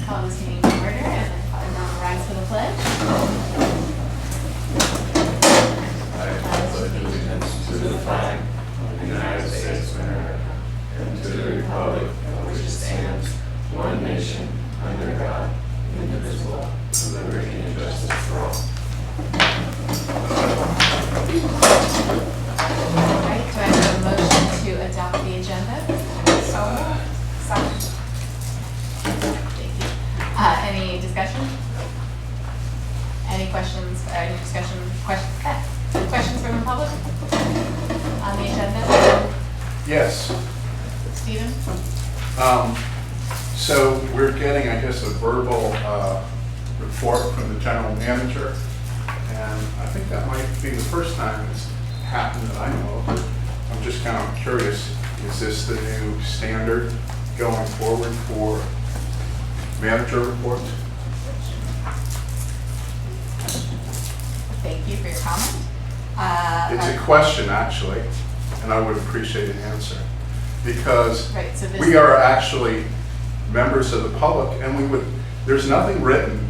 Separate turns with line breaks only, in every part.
call this meeting to order and everyone rise for the pledge.
I pledge allegiance to the flag of the United States of America and to the republic for which it stands, one nation, under God, indivisible, with liberty and justice for all.
All right, do I have a motion to adopt the agenda? Second. Thank you. Any discussion? Any questions, any discussion, questions from the public on the agenda?
Yes.
Stephen?
So we're getting, I guess, a verbal report from the general manager, and I think that might be the first time it's happened that I know of. I'm just kind of curious, is this the new standard going forward for manager reports?
Thank you for your comment.
It's a question, actually, and I would appreciate an answer, because
Right, so this-
we are actually members of the public, and there's nothing written.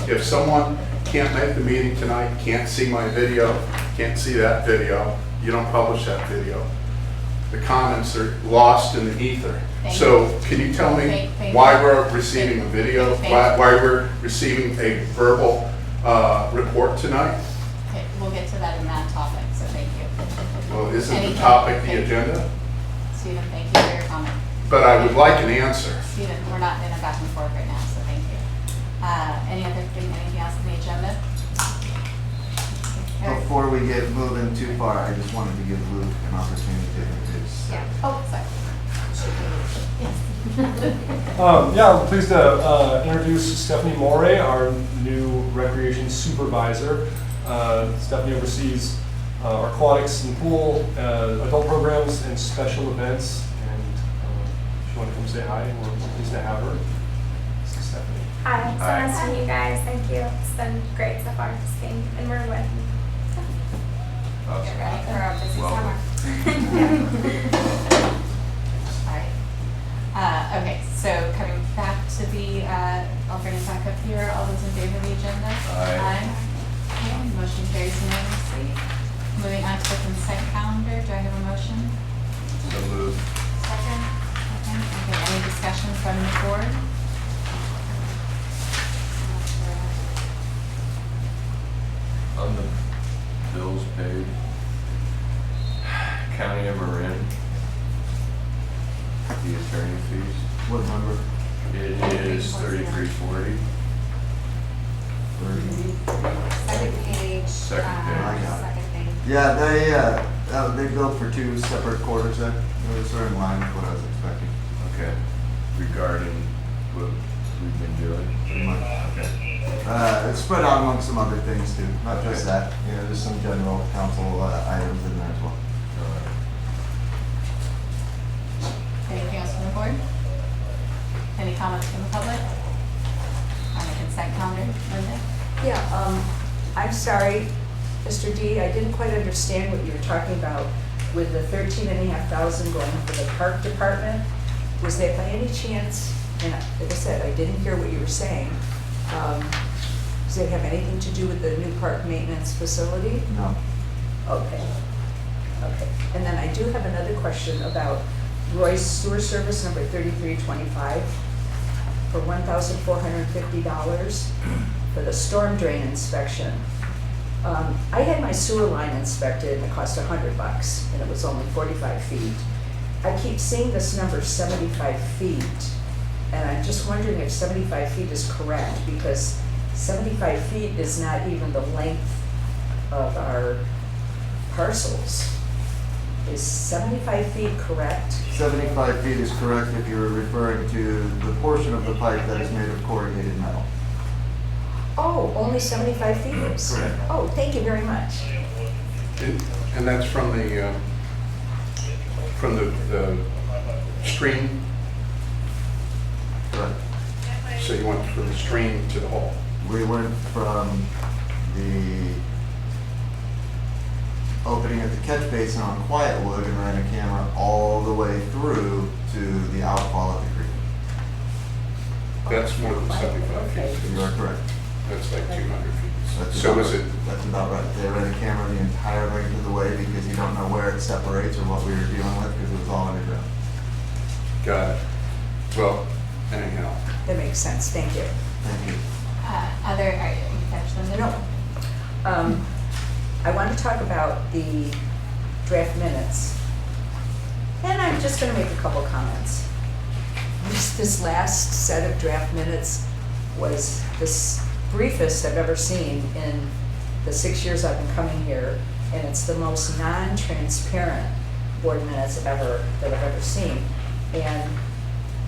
If someone can't make the meeting tonight, can't see my video, can't see that video, you don't publish that video. The comments are lost in the ether. So can you tell me why we're receiving a video, why we're receiving a verbal report tonight?
Okay, we'll get to that in that topic, so thank you.
Well, isn't the
Anything?
topic the agenda?
Stephen, thank you for your comment.
But I would like an answer.
Stephen, we're not in a back and forth right now, so thank you. Anything else on the agenda? Eric?
Before we get moving too far, I just wanted to give Luke an opportunity to introduce.
Yeah. Oh, sorry. Yes.
I'm pleased to introduce Stephanie Morey, our new recreation supervisor. Stephanie oversees our aquatics and pool, adult programs, and special events. And if you want to come say hi, we're pleased to have her. This is Stephanie.
Hi, so nice to meet you guys. Thank you. It's been great so far, just being in Marinwood.
Get ready for our busy
Welcome.
summer. Alright. Okay, so coming back to the, I'll bring it back up here. All those in favor of the agenda?
Aye.
Okay, motion carries unanimously. Moving on to the consent calendar, do I have a motion?
So moved.
Second. Okay, any discussion from the board?
On the bills paid, County of Marin, the attorney fees,
What number?
it is $33.40.
Second page.
Second page.
Second page.
Yeah, they billed for 2 separate quarters there. It was sort of in line with what I was expecting,
Okay, regarding what we've been doing.
pretty much.
Okay.
It's spread out among some other things too, not just that. You know, there's some general council items in there as well.
Anything else from the board? Any comments from the public? On the consent calendar, Linda?
Yeah, I'm sorry, Mr. D, I didn't quite understand what you were talking about with the $13,500 going for the park department. Was that by any chance, and like I said, I didn't hear what you were saying, does it have anything to do with the new park maintenance facility?
No.
Okay, okay. And then I do have another question about Roy's sewer service number 3325 for $1,450 for the storm drain inspection. I had my sewer line inspected and it cost $100 and it was only 45 feet. I keep seeing this number 75 feet and I'm just wondering if 75 feet is correct because 75 feet is not even the length of our parcels. Is 75 feet correct?
75 feet is correct if you're referring to the portion of the pipe that is made of corrugated metal.
Oh, only 75 feet is?
Correct.
Oh, thank you very much.
And that's from the stream,
Correct.
so you went from the stream to the hole.
We went from the opening at the catch basin on Quietwood and ran a camera all the way through to the outfall of the creek.
that's more than 75
Okay.
feet.
You are correct.
That's like 200 feet.
That's
So
about
is
right.
it,
That's about right. They ran a camera the entire length of the way because you don't know where it separates or what we were dealing with because it was all underground.
got it. Well, anyhow,
That makes sense, thank you.
Thank you.
Other, are you finished, Linda?
No. I want to talk about the draft minutes. And I'm just going to make a couple comments. This last set of draft minutes was the briefest I've ever seen in the 6 years I've been coming here, and it's the most non-transparent board minutes that I've ever seen. And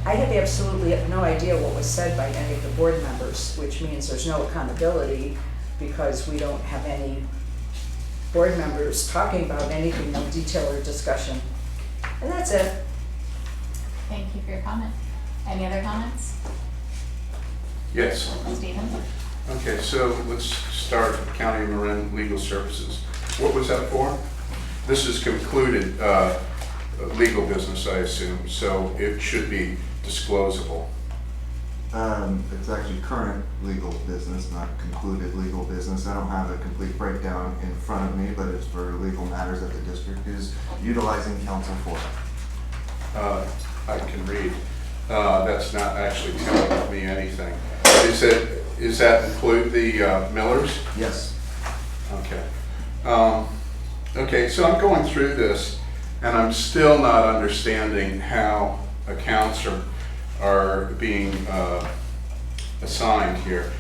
I have absolutely no idea what was said by any of the board members, which means there's no accountability because we don't have any board members talking about anything, no detail or discussion. And that's it.
Thank you for your comment. Any other comments?
yes.
Stephen?
Okay, so let's start with County of Marin Legal Services. What was that for? This is concluded legal business, I assume, so it should be disclosable.
It's actually current legal business, not concluded legal business. I don't have a complete breakdown in front of me, but it's for legal matters that the district is utilizing counsel for.
I can read. That's not actually telling me anything. Is that include the Millers?
Yes.
Okay. Okay, so I'm going through this and I'm still not understanding how accounts are being assigned here.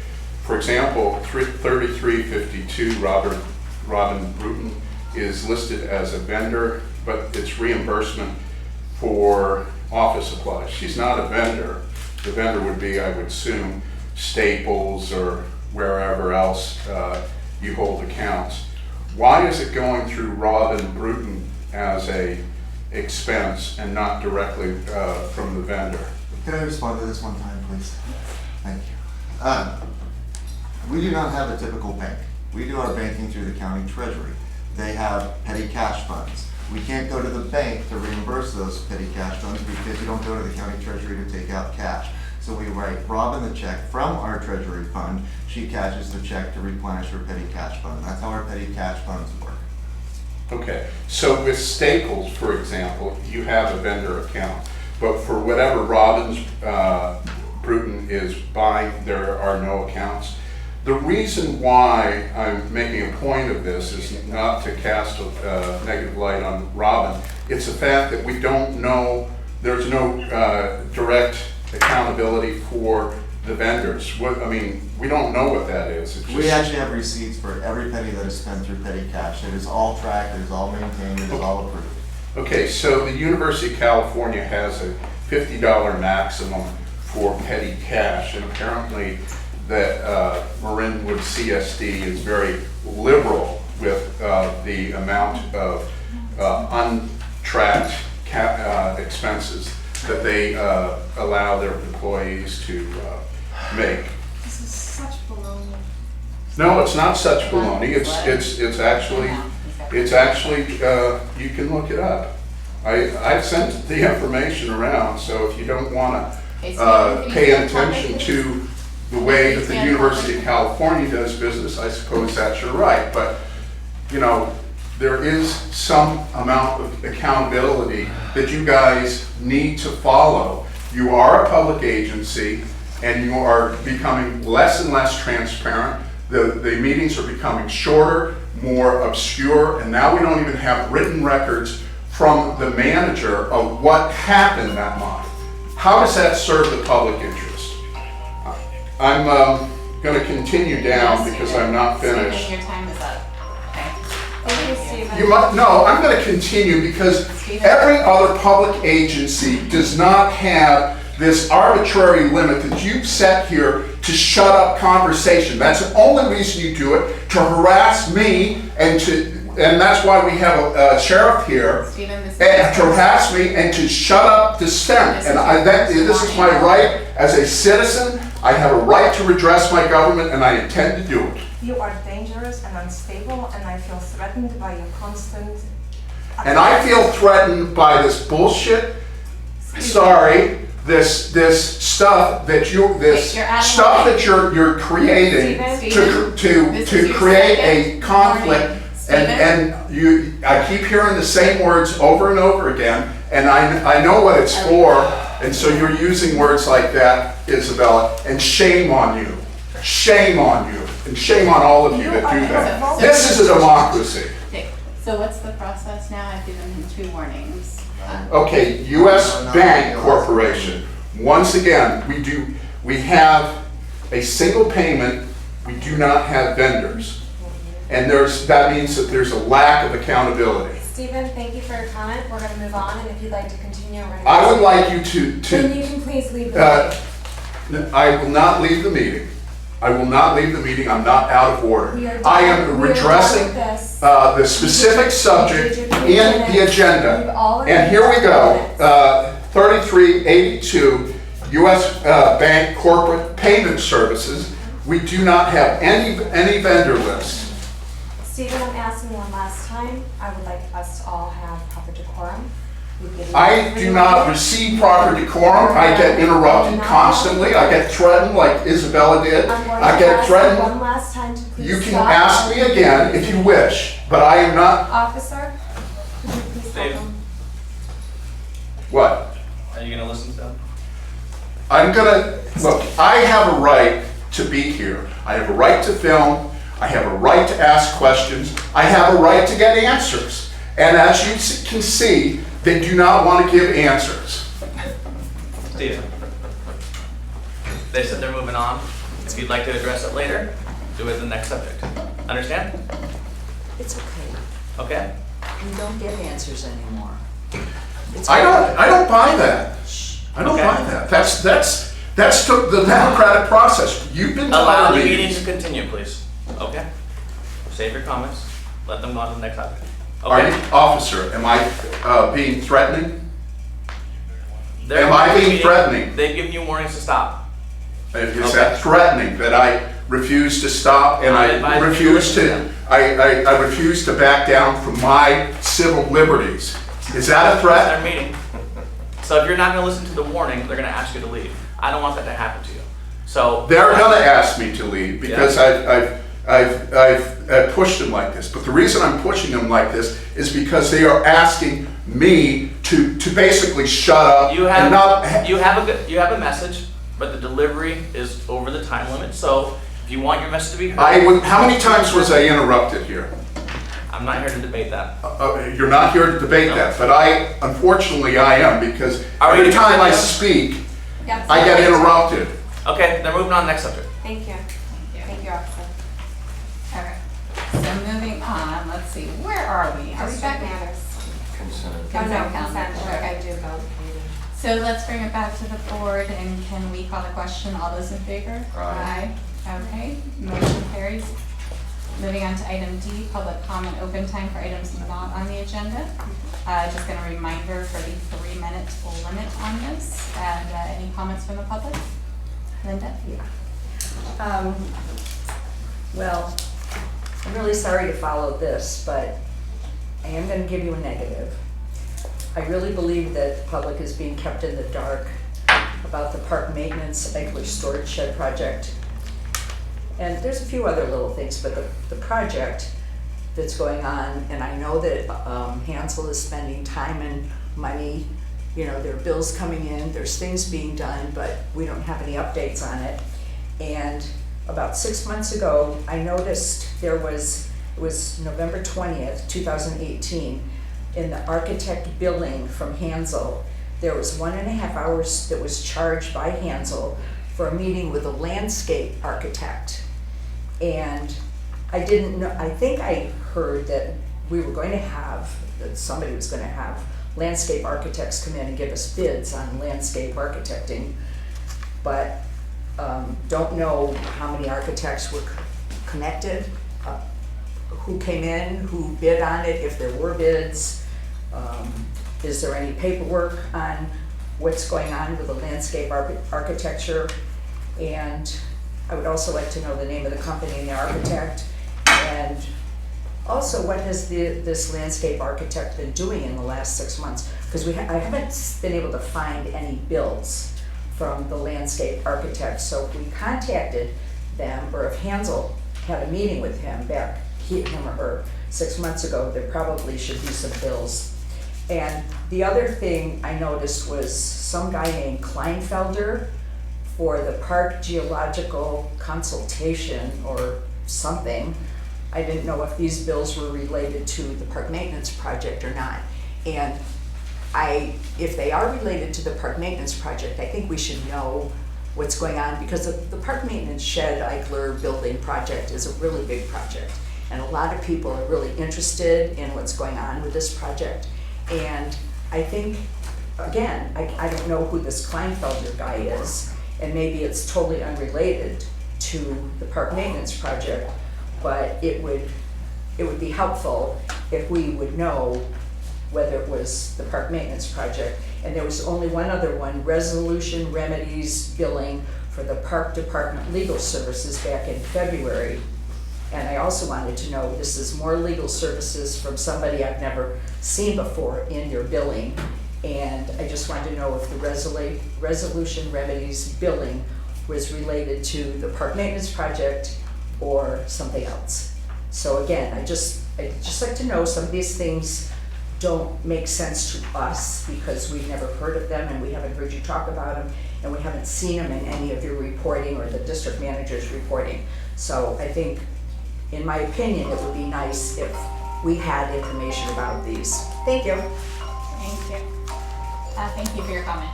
For example, 3352 Robin Bruton is listed as a vendor, but it's reimbursement for office supplies. She's not a vendor. The vendor would be, I would assume, Staples or wherever else you hold accounts. Why is it going through Robin Bruton as a expense and not directly from the vendor?
Can I respond to this one time, please? Thank you. We do not have a typical bank. We do our banking through the county treasury. They have petty cash funds. We can't go to the bank to reimburse those petty cash funds because you don't go to the county treasury to take out cash. So we write Robin the check from our treasury fund. She cashes the check to replenish her petty cash fund. That's how our petty cash funds work.
Okay, so with Staples, for example, you have a vendor account, but for whatever Robin's Bruton is buying, there are no accounts. The reason why I'm making a point of this is not to cast a negative light on Robin. It's the fact that we don't know, there's no direct accountability for the vendors. I mean, we don't know what that is. It's
We
just,
actually have receipts for every penny that is spent through petty cash. It is all tracked, it is all maintained, it is all approved.
okay, so the University of California has a $50 maximum for petty cash, and apparently that Marinwood CSD is very liberal with the amount of untracked expenses that they allow their employees to make.
This is such baloney.
No, it's not such baloney. It's actually you can look it up. I've sent the information around, so if you don't want to pay attention to the way that the University of California does business, I suppose that's your right. But, you know, there is some amount of accountability that you guys need to follow. You are a public agency and you are becoming less and less transparent. The meetings are becoming shorter, more obscure, and now we don't even have written records from the manager of what happened that month. How does that serve the public interest? I'm going to continue down because I'm not finished.
Stephen, your time is up. Okay.
Thank you, Stephen.
You might, no, I'm going to continue because every other public agency does not have this arbitrary limit that you've set here to shut up conversation. That's the only reason you do it, to harass me and that's why we have a sheriff here,
Stephen, this is
and to harass me and to shut up dissent. And this is my right as a citizen. I have a right to redress my government and I intend to do it.
You are dangerous and unstable, and I feel threatened by your constant...
And I feel threatened by this bullshit, sorry, this stuff that
Wait, you're out of
stuff
line.
that you're creating
Steven, this
to
is your
create
second
a conflict.
warning. Steven?
And I keep hearing the same words over and over again, and I know what it's for, and so you're using words like that, Isabella, and shame on you. Shame on you, and shame on all of you that do that. This is a democracy.
Okay, so what's the process now? I've given him 2 warnings.
Okay, US Bank Corporation, once again, we have a single payment, we do not have vendors. And that means that there's a lack of accountability.
Stephen, thank you for your comment. We're going to move on, and if you'd like to continue, we're going to.
I would like you
Then you
to,
can please leave the meeting.
I will not leave the meeting. I will not leave the meeting, I'm not out of order.
We are done.
I am
We are done
redressing
with this.
the specific subject
You've
in the agenda.
We've already
And here we
done
go, 3382, US Bank Corporate Payment Services. We do not have any vendor list.
Stephen, I'm asking one last time. I would like us to all have proper decorum. We've given you
I do not receive proper decorum. I get interrupted constantly. I get threatened like Isabella did.
I'm going
I
to
get
ask you
threatened.
one last time to please
You can
stop.
ask me again if you wish, but I am not,
Officer, could you please stop
Dave.
him?
what?
Are you gonna listen to them?
I'm gonna, look, I have a right to be here. I have a right to film. I have a right to ask questions. I have a right to get answers. And as you can see, they do not want to give answers.
Steve. They said they're moving on. If you'd like to address it later, do it in the next subject. Understand?
It's okay.
Okay?
We don't get answers anymore. It's
I
okay.
don't buy that. I don't
Okay.
buy that. That's the democratic process. You've been
Allow
telling
the
me.
meeting to continue, please. Okay? Save your comments. Let them go on to the next subject.
Are you,
Okay?
officer, am I being threatening?
They're
am I being
meeting.
threatening?
They've given you warnings to stop.
Is that threatening, that I refuse to stop and
I
I
advise you
refuse
to
to,
listen.
I refuse to back down from my civil liberties? Is that a
It's
threat?
their meeting. So if you're not gonna listen to the warning, they're gonna ask you to leave. I don't want that to happen to you. So.
They're gonna ask me to leave because I've pushed them like this. But the reason I'm pushing them like this is because they are asking me to basically shut up
You
and
have,
not.
you have a message, but the delivery is over the time limit, so if you want your message to be heard.
How many times was I interrupted here?
I'm not here to debate that.
You're not here to debate that, but unfortunately I am, because
Are we
every time I
continue?
speak,
Yes.
I get interrupted.
Okay, they're moving on, next subject.
Thank you. Thank you, officer.
All right, so moving on, let's see, where are we? Are we
District
back?
matters.
Consent.
Oh, no,
Consent
consent,
calendar.
okay,
Okay.
do both.
So let's bring it back to the board, and can we call the question? All those in favor?
Aye.
Okay, motion carries. Moving on to item D, public comment open time for items not on the agenda. Just a reminder for the 3-minute limit on this. And any comments from the public? Linda?
Well, I'm really sorry to follow this, but I am gonna give you a negative. I really believe that the public is being kept in the dark about the park maintenance Egler storage shed project. And there's a few other little things, but the project that's going on, and I know that Hansel is spending time and money, you know, there are bills coming in, there's things being done, but we don't have any updates on it. And about 6 months ago, I noticed it was November 20th, 2018, in the architect billing from Hansel, there was 1.5 hours that was charged by Hansel for a meeting with a landscape architect. And I didn't know, I think I heard that we were going to have, that somebody was going to have landscape architects come in and give us bids on landscape architecting, but don't know how many architects were connected, who came in, who bid on it, if there were bids. Is there any paperwork on what's going on with the landscape architecture? And I would also like to know the name of the company and the architect. And Also, what has this landscape architect been doing in the last 6 months? Because I haven't been able to find any bills from the landscape architect. So if we contacted them, or if Hansel had a meeting with him him or her 6 months ago, there probably should be some bills. And the other thing I noticed was some guy named Kleinfelder for the park geological consultation or something. I didn't know if these bills were related to the park maintenance project or not. And if they are related to the park maintenance project, I think we should know what's going on, because the park maintenance shed Eichler building project is a really big project. And a lot of people are really interested in what's going on with this project. And I think, again, I don't know who this Kleinfelder guy is, and maybe it's totally unrelated to the park maintenance project, but it would be helpful if we would know whether it was the park maintenance project. And there was only one other one, resolution remedies billing for the park department legal services back in February. And I also wanted to know, this is more legal services from somebody I've never seen before in your billing. And I just wanted to know if the resolution remedies billing was related to the park maintenance project or something else. So again, I'd just like to know, some of these things don't make sense to us because we've never heard of them and we haven't heard you talk about them and we haven't seen them in any of your reporting or the district manager's reporting. So I think, in my opinion, it would be nice if we had information about these. Thank you.
Thank you. Thank you for your comment.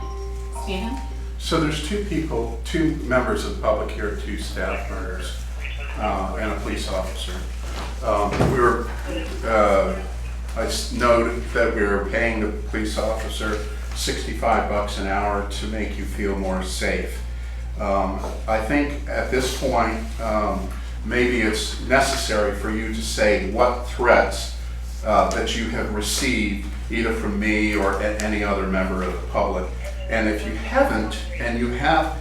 Stephen?
So there's two members of the public here, 2 staff members, and a police officer. I noted that we were paying the police officer $65 an hour to make you feel more safe. I think at this point, maybe it's necessary for you to say what threats that you have received, either from me or any other member of the public. And if you haven't, and you have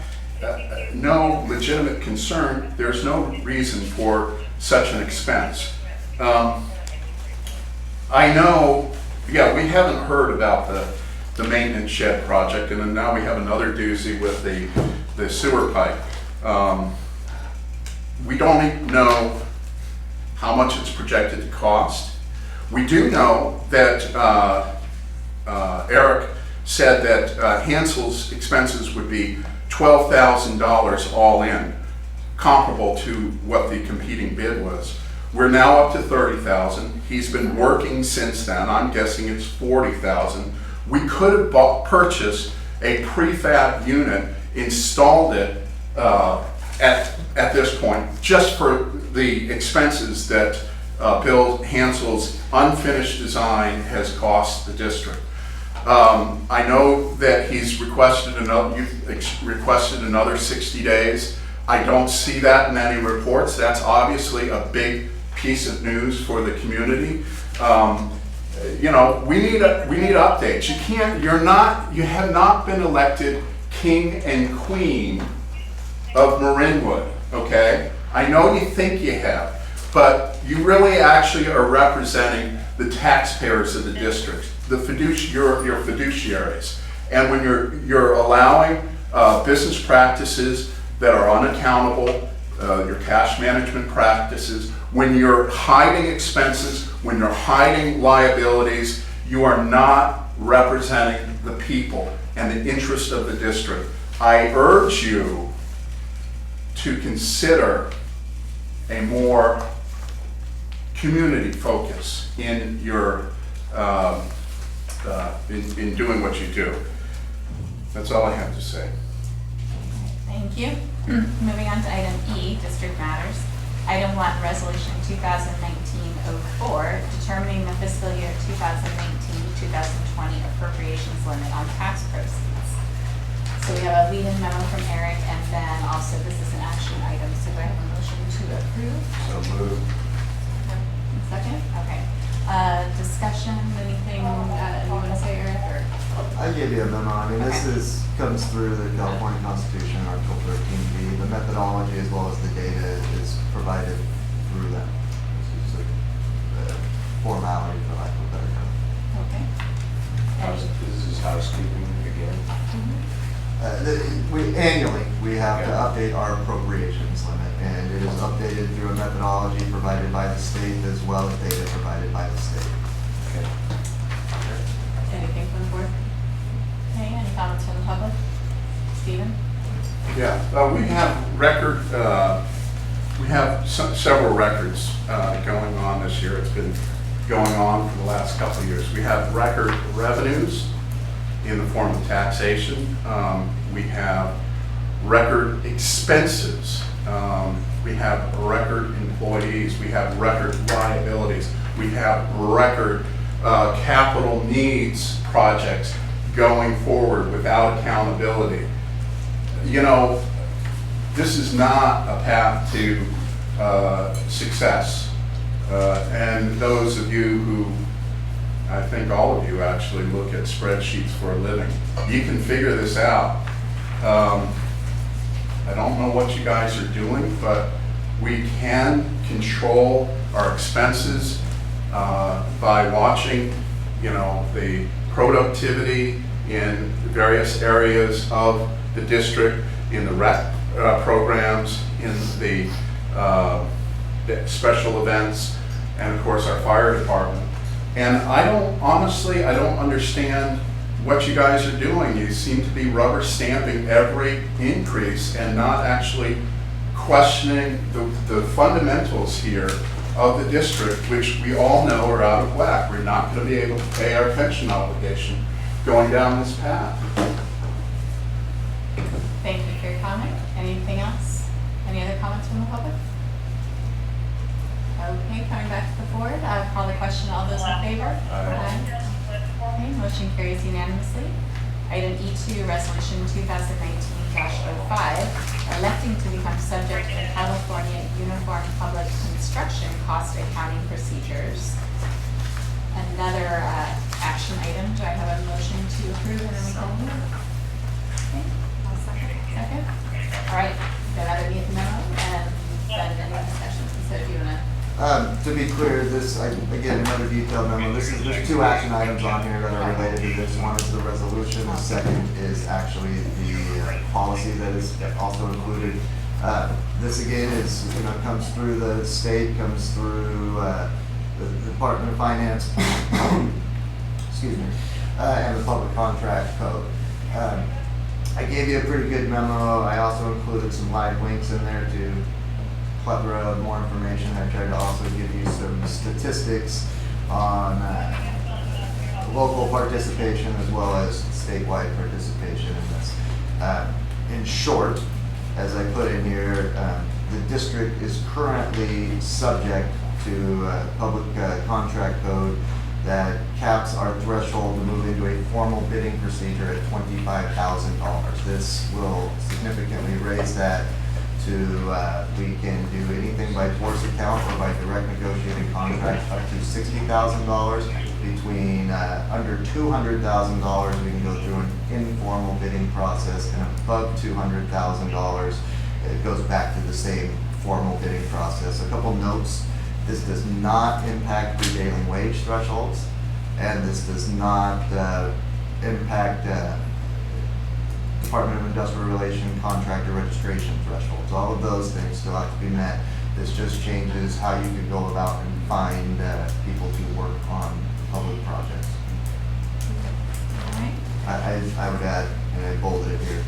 no legitimate concern, there's no reason for such an expense. I know, yeah, we haven't heard about the maintenance shed project, and then now we have another doozy with the sewer pipe. We don't know how much it's projected to cost. We do know that Eric said that Hansel's expenses would be $12,000 all in, comparable to what the competing bid was. We're now up to $30,000. He's been working since then. I'm guessing it's $40,000. We could have purchased a prefab unit, installed it at this point, just for the expenses that Bill Hansel's unfinished design has cost the district. I know that you've requested another 60 days. I don't see that in any reports. That's obviously a big piece of news for the community. You know, we need updates. You have not been elected king and queen of Marinwood, okay? I know you think you have, but you really actually are representing the taxpayers of the district, your fiduciaries. And when you're allowing business practices that are unaccountable, your cash management practices, when you're hiding expenses, when you're hiding liabilities, you are not representing the people and the interest of the district. I urge you to consider a more community focus in your in doing what you do. That's all I have to say.
Thank you. Moving on to item E, District Matters. Item 1, Resolution 2019-04, determining the fiscal year 2019-2020 appropriations limit on tax proceeds. So we have a lead-in memo from Eric, and then also this is an action item. So do I have a motion to approve?
So moved.
Second? Okay. Discussion, anything you want to say, Eric? Or?
I gave you a memo. I mean, this comes through the California Constitution, Article 13B. The methodology as well as the data is provided through that. This is a formality, for lack of a better term.
Okay.
This is housekeeping again.
Annually, we have to update our appropriations limit, and it is updated through a methodology provided by the state as well as data provided by the state.
Okay.
Anything from the board? Okay, any comments from the public? Stephen?
Yeah, we have several records going on this year. It's been going on for the last couple of years. We have record revenues in the form of taxation. We have record expenses. We have record employees. We have record liabilities. We have record capital needs projects going forward without accountability. You know, this is not a path to success. And those of you who, I think all of you actually look at spreadsheets for a living, you can figure this out. I don't know what you guys are doing, but we can control our expenses by watching, you know, the productivity in various areas of the district, in the rec programs, in the special events, and of course our fire department. And honestly, I don't understand what you guys are doing. You seem to be rubber stamping every increase and not actually questioning the fundamentals here of the district, which we all know are out of whack. We're not going to be able to pay our pension obligation going down this path.
Thank you for your comment. Anything else? Any other comments from the public? Okay, coming back to the board, I'll call the question. All those in favor? Aye. Okay, motion carries unanimously. Item E2, Resolution 2019-05, electing to become subject to the California Uniform Public Construction Cost Accounting Procedures. Another action item. Do I have a motion to approve and then we can move? Okay, I'll second. All right, got out of the memo and then any discussions. So if you want
To be clear, this, again, another detailed memo, there's two action items on here that are related to this. One is the resolution, the second is actually the policy that is also included. This again is, comes through the state, comes through the Department of Finance, excuse me, and the Public Contract Code. I gave you a pretty good memo. I also included some live links in there to plethora of more information. I tried to also give you some statistics on local participation as well as statewide participation in this. In short, as I put in here, the district is currently subject to Public Contract Code that caps our threshold to move into a formal bidding procedure at $25,000. This will significantly raise that to, we can do anything by force account or by direct negotiated contract up to $60,000. Between under $200,000, we can go through an informal bidding process, and above $200,000, it goes back to the same formal bidding process. A couple notes: this does not impact prevailing wage thresholds, and this does not impact Department of Industrial Relations contractor registration thresholds. All of those things still have to be met. This just changes how you can go about and find people to work on public projects.
All right.
I would add, and I bolded it here,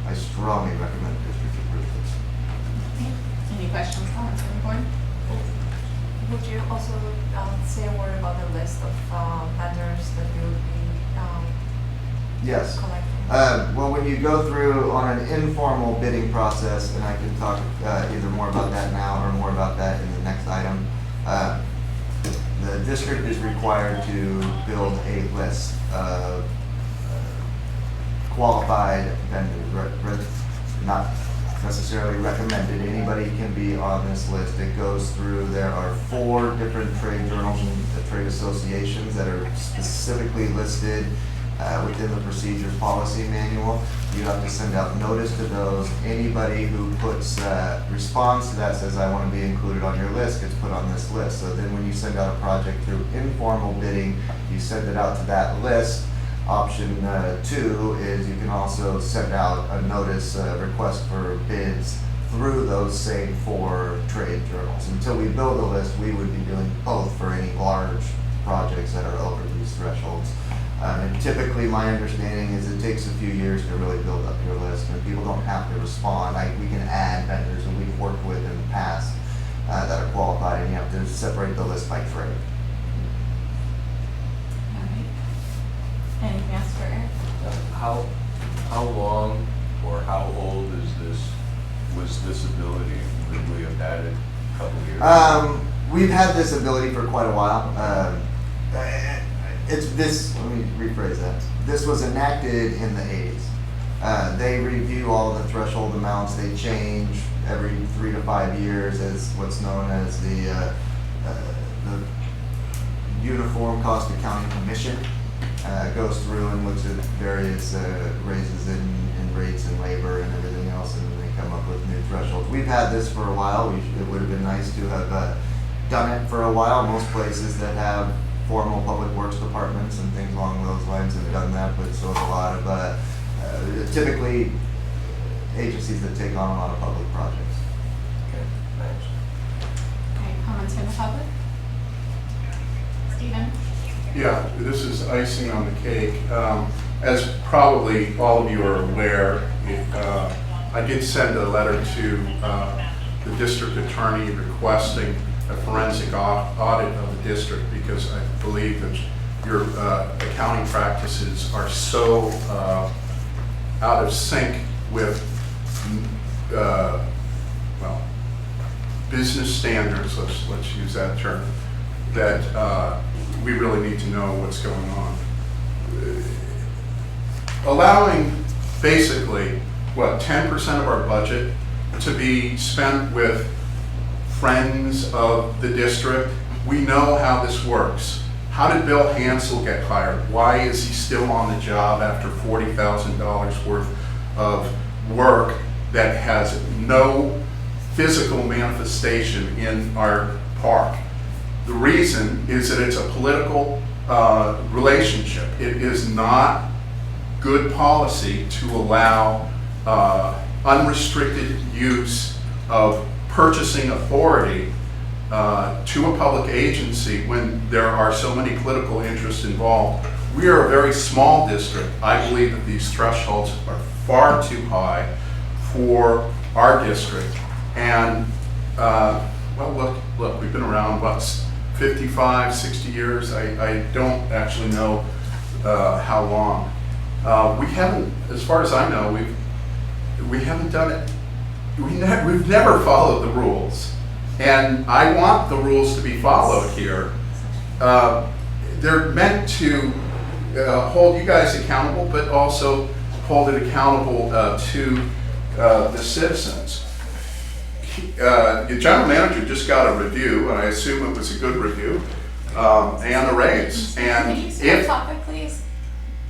I strongly recommend the district approve this.
Okay. Any questions, comments from the board?
Would you also say a word about the list of vendors that you would be
Yes.
collecting?
Well, when you go through on an informal bidding process, and I can talk either more about that now or more about that in the next item, the district is required to build a list of qualified vendors, not necessarily recommended. Anybody can be on this list. It goes through, there are 4 different trade journals and trade associations that are specifically listed within the procedures policy manual. You have to send out notice to those. Anybody who responds to that, says, I want to be included on your list, gets put on this list. So then when you send out a project through informal bidding, you send it out to that list. Option 2 is you can also send out a notice, request for bids through those same 4 trade journals. Until we build a list, we would be doing both for any large projects that are over these thresholds. And typically, my understanding is it takes a few years to really build up your list, and people don't have to respond. We can add vendors that we've worked with in the past that are qualified, and you have to separate the list by trade.
All right. Anything else for Eric?
How long or how old was this ability? Would we have had it a couple of years?
We've had this ability for quite a while. Let me rephrase that. This was enacted in the 80s. They review all the threshold amounts. They change every 3 to 5 years as what's known as the Uniform Cost Accounting Commission. Goes through and looks at various raises in rates and labor and everything else, and then they come up with new thresholds. We've had this for a while. It would have been nice to have done it for a while. Most places that have formal public works departments and things along those lines have done that, but so have a lot of typically agencies that take on a lot of public projects.
Okay, thanks.
Okay, comments from the public? Stephen?
Yeah, this is icing on the cake. As probably all of you are aware, I did send a letter to the district attorney requesting a forensic audit of the district, because I believe that your accounting practices are so out of sync with business standards, let's use that term, that we really need to know what's going on. Allowing basically, 10% of our budget to be spent with friends of the district. We know how this works. How did Bill Hansel get hired? Why is he still on the job after $40,000 worth of work that has no physical manifestation in our park? The reason is that it's a political relationship. It is not good policy to allow unrestricted use of purchasing authority to a public agency when there are so many political interests involved. We are a very small district. I believe that these thresholds are far too high for our district. And look, we've been around 55, 60 years. I don't actually know how long. We haven't, as far as I know, we haven't done it. We've never followed the rules, and I want the rules to be followed here. They're meant to hold you guys accountable, but also hold it accountable to the citizens. The general manager just got a review, and I assume it was a good review, and a raise. And
Can you stay on topic, please?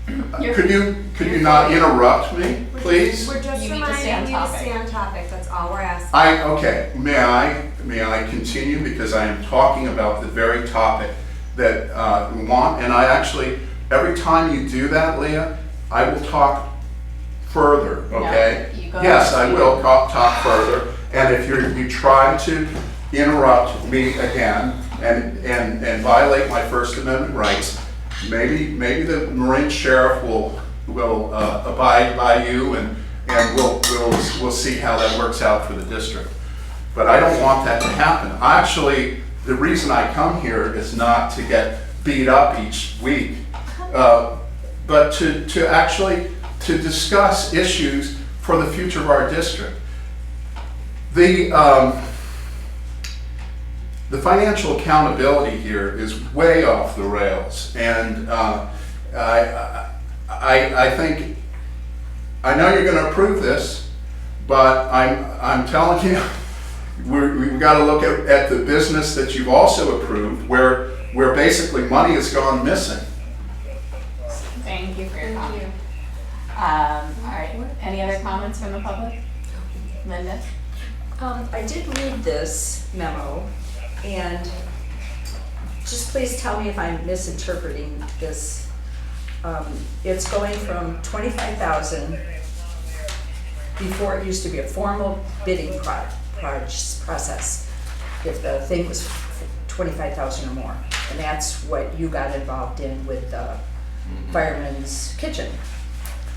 could you not interrupt me, please?
We're just
You need to stay on
reminding you to
topic.
stay on topic, that's all we're asking.
Okay, may I continue, because I am talking about the very topic that we want, and I actually, every time you do that, Leah, I will talk further, okay?
No, you go
Yes,
ahead.
I will talk further, and if you try to interrupt me again and violate my First Amendment rights, maybe the Marin Sheriff will abide by you, and we'll see how that works out for the district. But I don't want that to happen. Actually, the reason I come here is not to get beat up each week, but to actually discuss issues for the future of our district. The financial accountability here is way off the rails, and I think, I know you're going to approve this, but I'm telling you, we've got to look at the business that you've also approved, where basically money has gone missing.
Thank you you for your
Thank
comment.
you.
All right, any other comments from the public? Linda?
I did read this memo, and just please tell me if I'm misinterpreting this. It's going from 25,000, before it used to be a formal bidding process, if the thing was 25,000 or more. And that's what you got involved in with the fireman's kitchen.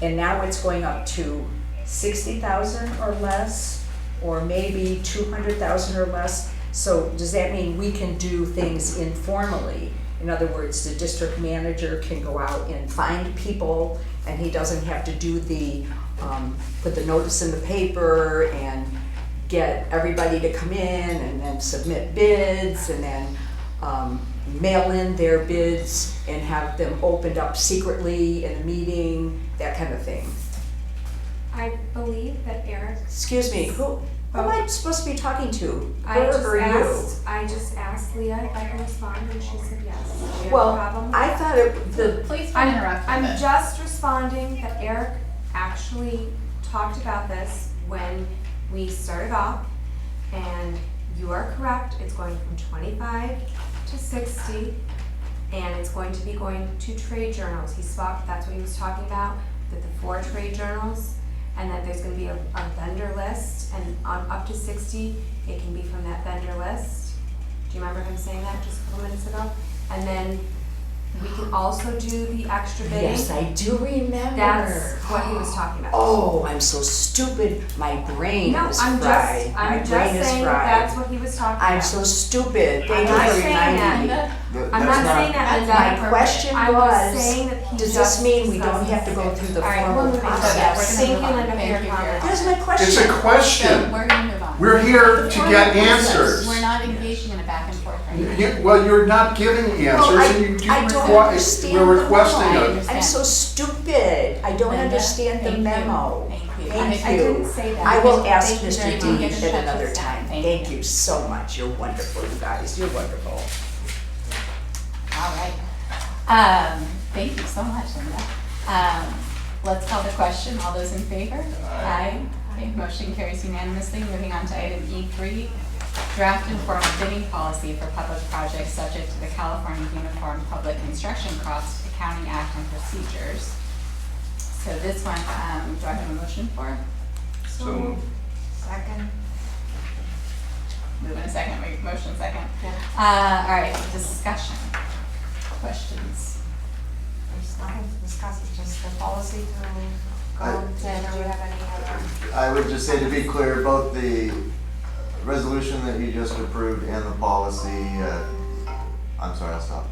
And now it's going up to 60,000 or less, or maybe 200,000 or less. So does that mean we can do things informally? In other words, the district manager can go out and find people, and he doesn't have to do the, put the notice in the paper and get everybody to come in and then submit bids and then mail in their bids and have them opened up secretly in a meeting, that kind of thing.
I believe that Eric,
Excuse me, who am I supposed to be talking to?
I
Her or you?
just asked Leah if I can respond, and she said yes. Do you have a
Well,
problem?
I thought the,
Please don't interrupt
I'm
with it.
just responding that Eric actually talked about this when we started off, and you are correct, it's going from 25 to 60, and it's going to be going to trade journals. That's what he was talking about, that the 4 trade journals, and that there's gonna be a vendor list, and on up to 60, it can be from that vendor list. Do you remember him saying that just a couple minutes ago? And then we can also do the extra bidding.
yes, I do remember.
That's what he was talking about.
Oh, I'm so stupid. My brain
No,
is
I'm
fried.
just,
My
I'm
brain
just
is
saying
fried.
that's what he was talking about.
I'm so stupid. Thank
I'm not
you for
saying
reminding me.
Linda?
I'm not saying that, Linda.
My question
I was saying that he
does
just
this mean we
discussed
don't have to
this.
go through the
All right,
formal
we're moving on.
process?
Thank you,
We're gonna
Linda, for
move
your
on. Thank you
comment.
Here's my question.
It's a
So
question.
we're gonna move on.
We're here to get answers.
We're not engaging in a back and forth right now.
Well, you're not giving answers, and
I don't understand
we're
the
requesting
memo.
it.
I'm so stupid. I don't
Linda,
understand the
thank you.
memo.
Thank you.
Thank
I
you.
didn't say that.
I will
Thank
ask
you
Mr.
very
D
much. Get in touch
at another
with Scott.
time.
Thank
Thank
you.
you so much. You're wonderful, you guys. You're wonderful.
All right. Thank you so much, Linda. Let's call the question. All those in favor? Aye. Okay, motion carries unanimously. Moving on to item E3, draft and formal bidding policy for public projects subject to the California Uniform Public Construction Cost Accounting Act and procedures. So this one, do I have a motion for?
So,
Second.
Move in a second, wait, motion second.
Yeah.
All right, discussion, questions.
There's nothing to discuss, it's just the policy to go on. Do you have any other?
I would just say, to be clear, both the resolution that you just approved and the policy, I'm sorry, I'll stop.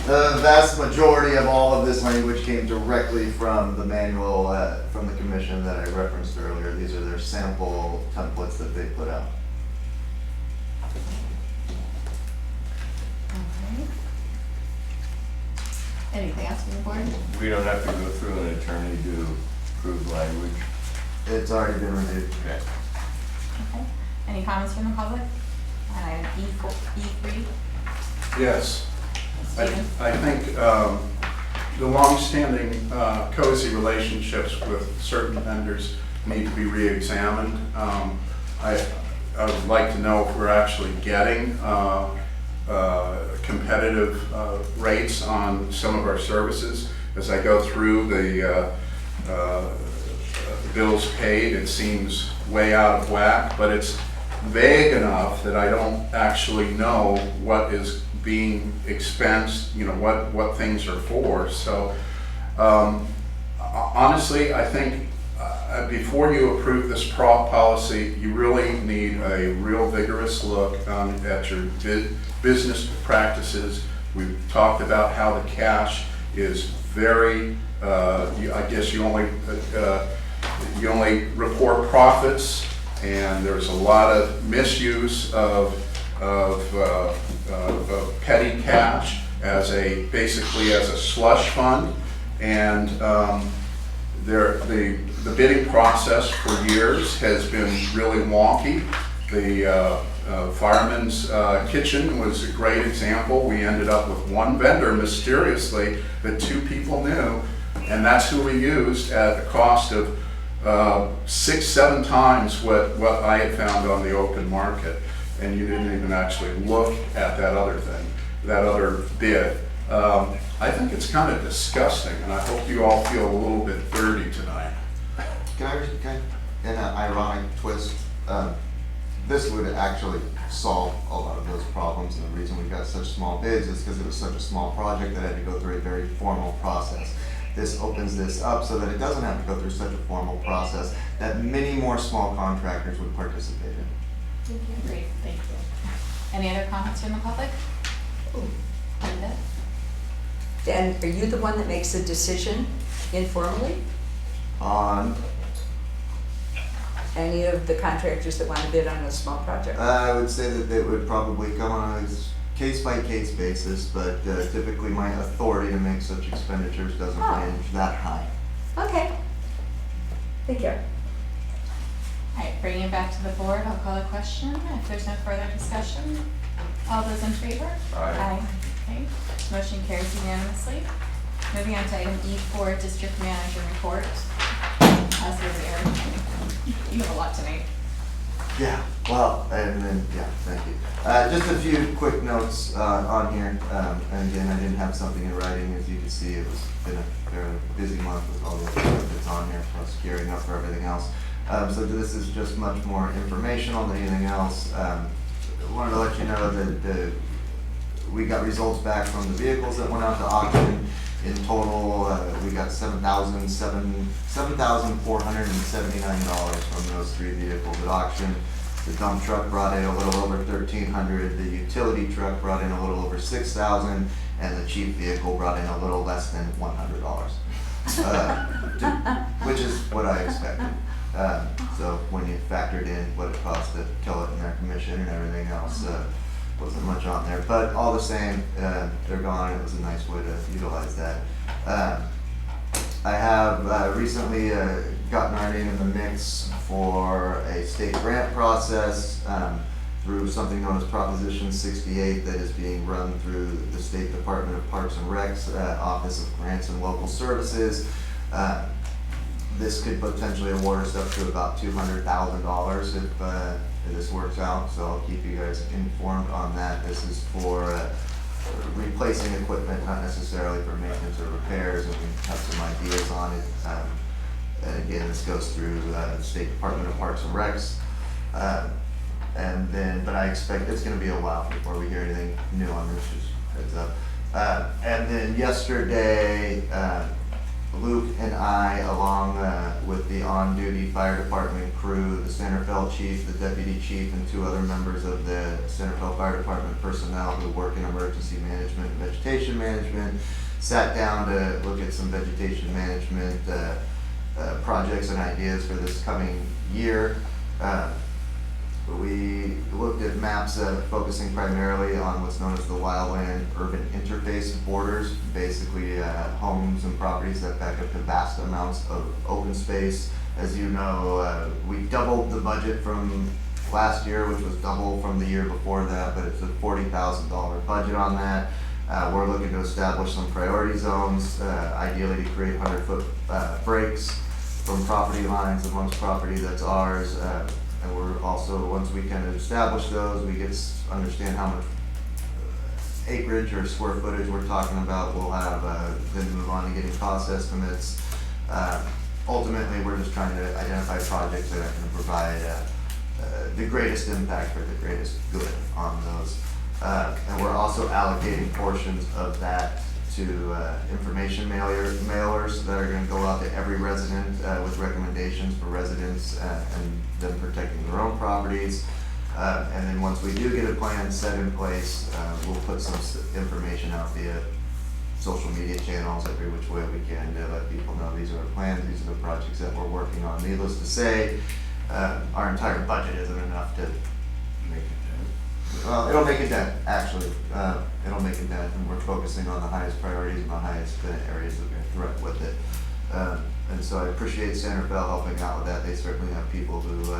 The vast majority of all of this language came directly from the manual, from the commission that I referenced earlier. These are their sample templates that they put out.
Okay. Anything else from the board?
we don't have to go through an attorney to approve language.
It's already been reviewed.
Okay.
Okay. Any comments from the public? On item E3?
Yes.
Stephen?
I think the longstanding cozy relationships with certain vendors need to be reexamined. I would like to know if we're actually getting competitive rates on some of our services. As I go through the bills paid, it seems way out of whack, but it's vague enough that I don't actually know what is being expensed, you know, what things are for. So honestly, I think before you approve this policy, you really need a real vigorous look at your business practices. We've talked about how the cash is very, I guess you only report profits, and there's a lot of misuse of petty cash basically as a slush fund, and the bidding process for years has been really wonky, The fireman's kitchen was a great example. We ended up with one vendor mysteriously that 2 people knew, and that's who we used at the cost of 6-7 times what I had found on the open market. And you didn't even actually look at that other thing, that other bid. I think it's kind of disgusting, and I hope you all feel a little bit dirty tonight.
Can in an ironic twist, this would actually solve a lot of those problems, and the reason we got such small bids is because it was such a small project that had to go through a very formal process. This opens this up so that it doesn't have to go through such a formal process that many more small contractors would participate in.
Great, thank you. Any other comments from the public? Linda?
And are you the one that makes the decision informally?
On,
Any of the contractors that want to bid on a small project?
I would say that they would probably come on a case-by-case basis, but typically my authority to make such expenditures doesn't range that high.
Okay. Thank you.
All right, bringing it back to the board, I'll call a question. If there's no further discussion, all those in favor?
Aye.
Okay, motion carries unanimously. Moving on to item E4, District Manager Report. Eric, you have a lot tonight.
Yeah, well, and then, yeah, thank you. Just a few quick notes on here. And again, I didn't have something in writing. As you can see, it was been a very busy month with all the stuff that's on here, plus gearing up for everything else. So this is just much more informational than anything else. I wanted to let you know that we got results back from the vehicles that went out to auction. In total, we got $7,479 from those 3 vehicles at auction. The dump truck brought in a little over $1,300. The utility truck brought in a little over $6,000, and the cheap vehicle brought in a little less than $100, which is what I expected. So when you factored in what it cost to kill it and their commission and everything else, wasn't much on there, but all the same, they're gone. It was a nice way to utilize that. I have recently gotten our name in the mix for a state grant process through something known as Proposition 68 that is being run through the State Department of Parks and Recs Office of Grants and Local Services. This could potentially award us up to about $200,000 if this works out, so I'll keep you guys informed on that. This is for replacing equipment, not necessarily for maintenance or repairs, and we have some ideas on it. And again, this goes through the State Department of Parks and Recs. But I expect it's going to be a while before we hear anything new on this, just heads up. And then yesterday, Luke and I, along with the on-duty fire department crew, the Centerville chief, the deputy chief, and 2 other members of the Centerville Fire Department personnel who work in emergency management and vegetation management, sat down to look at some vegetation management projects and ideas for this coming year. We looked at maps focusing primarily on what's known as the wildland urban interface borders, basically homes and properties that back up to vast amounts of open space. As you know, we doubled the budget from last year, which was double from the year before that, but it's a $40,000 budget on that. We're looking to establish some priority zones, ideally to create 100-foot breaks from property lines amongst property that's ours. And we're also, once we kind of establish those, we get to understand how much acreage or square footage we're talking about. We'll have, then move on to getting cost estimates. Ultimately, we're just trying to identify projects that are going to provide the greatest impact or the greatest good on those. And we're also allocating portions of that to information mailers that are going to go out to every resident with recommendations for residents and them protecting their own properties. And then once we do get a plan set in place, we'll put some information out via social media channels every which way we can to let people know these are our plans, these are the projects that we're working on. Needless to say, our entire budget isn't enough to make it. Well, it'll make a dent, actually. It'll make a dent, and we're focusing on the highest priorities and the highest areas of threat with it. And so I appreciate Centerville helping out with that. They certainly have people who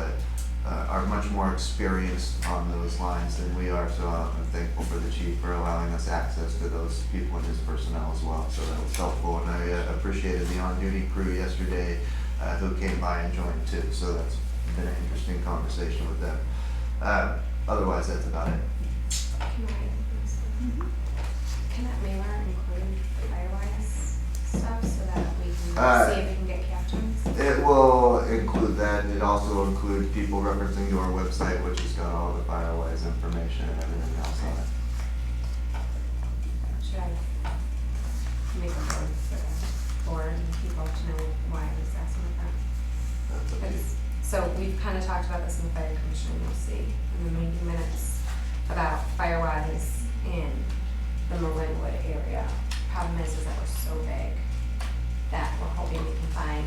are much more experienced on those lines than we are, so I'm thankful for the chief for allowing us access to those people and his personnel as well, so that was helpful, and I appreciated the on-duty crew yesterday who came by and joined too, so that's been an interesting conversation with them. Otherwise, that's about it.
Can that mailer include the Firewise stuff so that we can see if we can get captains?
It will include that, and it also includes people referencing to our website, which has got all the Firewise information and everything else on it.
Should I make a note for the board and people to know why I was asking about
That's up
that?
to you.
So we've kind of talked about this in the fire commission, you'll see in the meeting minutes about Firewise in the Marinwood area. Problem is that we're so big that we're hoping we can find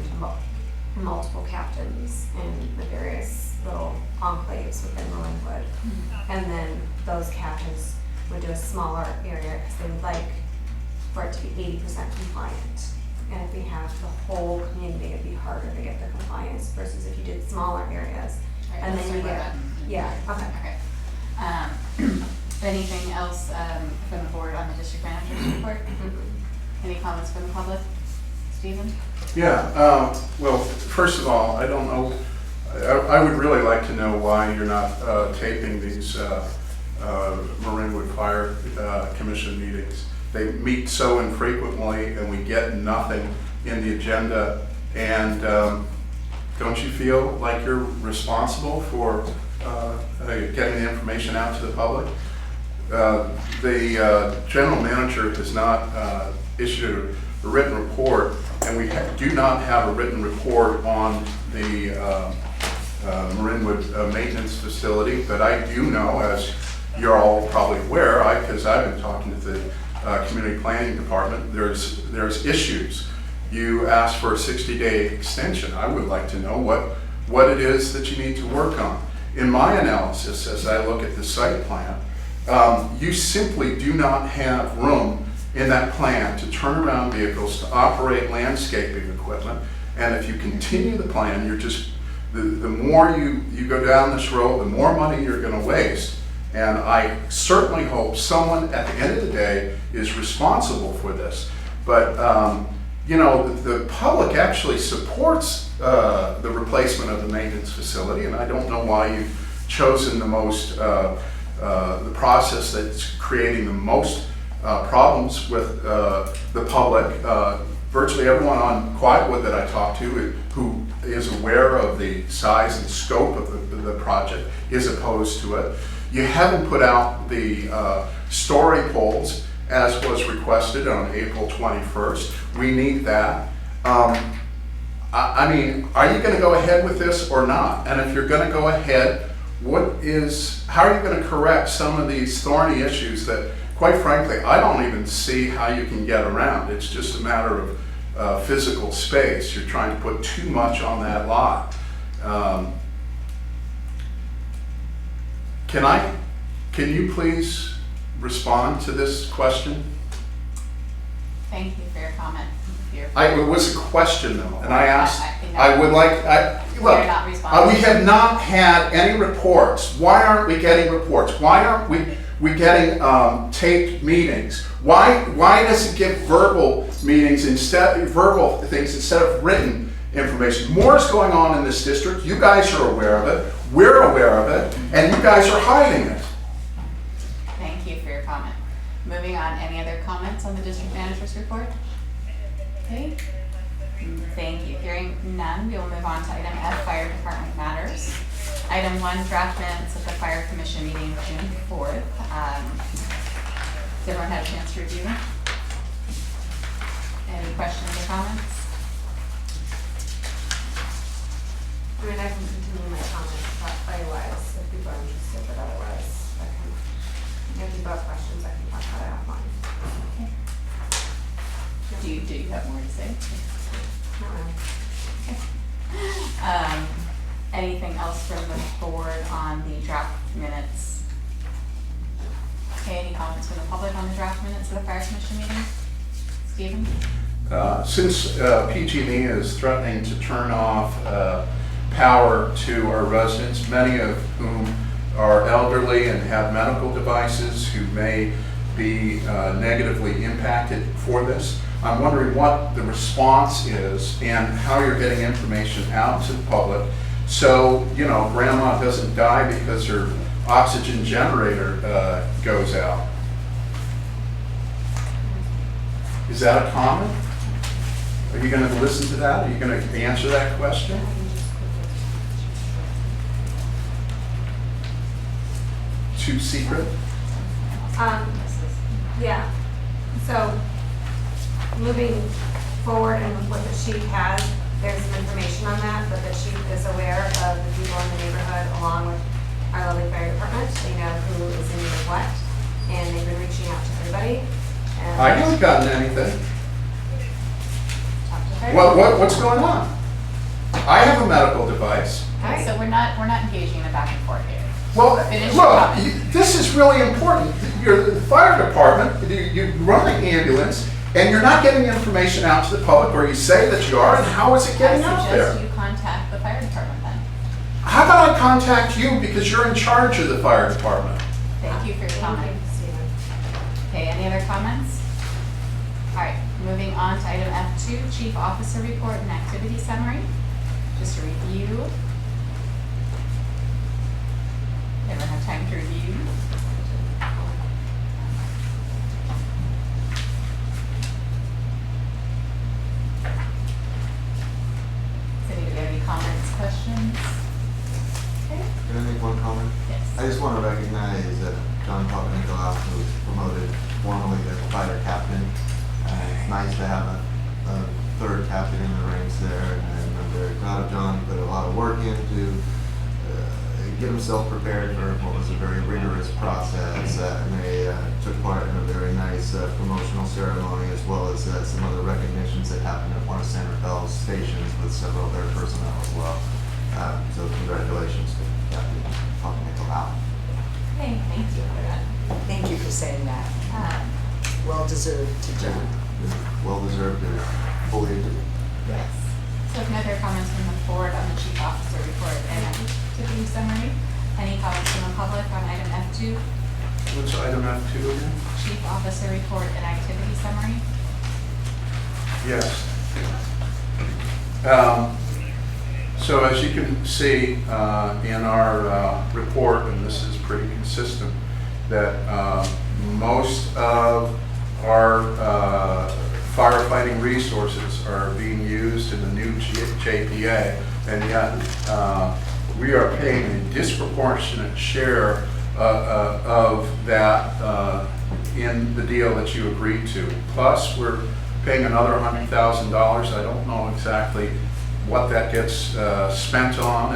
multiple captains in the various little enclaves within Marinwood. And then those captains would do a smaller area because they would like for it to be 80% compliant. And if we have the whole community, it'd be harder to get the compliance versus if you did smaller areas.
Right,
And
let's
then you
talk
get,
about that.
yeah, okay.
Okay. Anything else from the board on the district manager's report? Any comments from the public? Stephen?
Yeah, well, first of all, I don't know, I would really like to know why you're not taping these Marinwood Fire Commission meetings. They meet so infrequently and we get nothing in the agenda. And don't you feel like you're responsible for getting the information out to the public? The general manager has not issued a written report, and we do not have a written report on the Marinwood maintenance facility, but I do know, as you're all probably aware, because I've been talking to the community planning department, there's issues. You asked for a 60-day extension. I would like to know what it is that you need to work on. In my analysis, as I look at the site plan, you simply do not have room in that plan to turn around vehicles, to operate landscaping equipment, and if you continue the plan, you're just, the more you go down this road, the more money you're going to waste. And I certainly hope someone at the end of the day is responsible for this. But you know, the public actually supports the replacement of the maintenance facility, and I don't know why you've chosen the most, the process that's creating the most problems with the public. Virtually everyone on Quietwood that I talked to who is aware of the size and scope of the project is opposed to it. You haven't put out the story polls as was requested on April 21st. We need that. I mean, are you going to go ahead with this or not? And if you're going to go ahead, how are you going to correct some of these thorny issues that, quite frankly, I don't even see how you can get around? It's just a matter of physical space. You're trying to put too much on that lot. Can you please respond to this question?
Thank you for your comment.
It was a question though, and I asked,
know.
I would like, look,
You're not responding.
we have not had any reports. Why aren't we getting reports? Why aren't we getting taped meetings? Why does it give verbal things instead of written information? More is going on in this district. You guys are aware of it. We're aware of it, and you guys are hiding it.
Thank you for your comment. Moving on, any other comments on the district manager's report? Okay. Thank you. Hearing none, we will move on to item F, Fire Department Matters. Item 1, draft minutes of the Fire Commission meeting June 4th. Does everyone have a chance to review? Any questions or comments?
I mean, I can continue my comments about Firewise if people are interested, but otherwise, if people have questions, I can talk about it offline.
Okay. Do you have more to say?
Not really.
Anything else from the board on the draft minutes? Okay, any comments from the public on the draft minutes of the Fire Commission meeting? Stephen?
Since PG&E is threatening to turn off power to our residents, many of whom are elderly and have medical devices who may be negatively impacted for this. I'm wondering what the response is and how you're getting information out to the public so, you know, grandma doesn't die because her oxygen generator goes out. Is that a comment? Are you going to listen to that? Are you going to answer that question? Too secret?
Yeah, so moving forward and with what the chief has, there's some information on that, but the chief is aware of the people in the neighborhood along with our lovely fire department. They know who is in need of what, and they've been reaching out to everybody. And
I haven't gotten anything.
talked to fire
What's going on? I have a medical device.
Okay, so we're not engaging in a back and forth here.
Well,
Finish your
look,
comment.
this is really important. You're the fire department, you run the ambulance, and you're not getting information out to the public, or you say that you are, and how is it getting out
I
there?
suggest you contact the fire department then.
How about I contact you because you're in charge of the fire department?
Thank you for your
Thank
comment.
you, Stephen.
Okay, any other comments? All right, moving on to item F2, Chief Officer Report and Activity Summary. Just a review. Everyone have time to review? Does anybody have any comments, questions? Okay.
Can I make one comment?
Yes.
I just want to recognize John Papanicolaou, who was promoted formally to fire captain. It's nice to have a third captain in the ranks there, and I'm very proud of John. He put a lot of work in to get himself prepared for what was a very rigorous process, and they took part in a very nice promotional ceremony, as well as some other recognitions that happened at one of Santa Fe's stations with several of their personnel as well. So congratulations to Captain Papanicolaou.
Okay, thank you for that.
Thank you for saying that. Well deserved to John.
Well deserved and fully agree.
Yes. So if no other comments from the board on the Chief Officer Report and Activity Summary, any comments from the public on item F2,
What's item F2 again?
Chief Officer Report and Activity Summary?
Yes. So as you can see in our report, and this is pretty consistent, that most of our firefighting resources are being used in the new JPA, and yet we are paying a disproportionate share of that in the deal that you agreed to. Plus, we're paying another $100,000. I don't know exactly what that gets spent on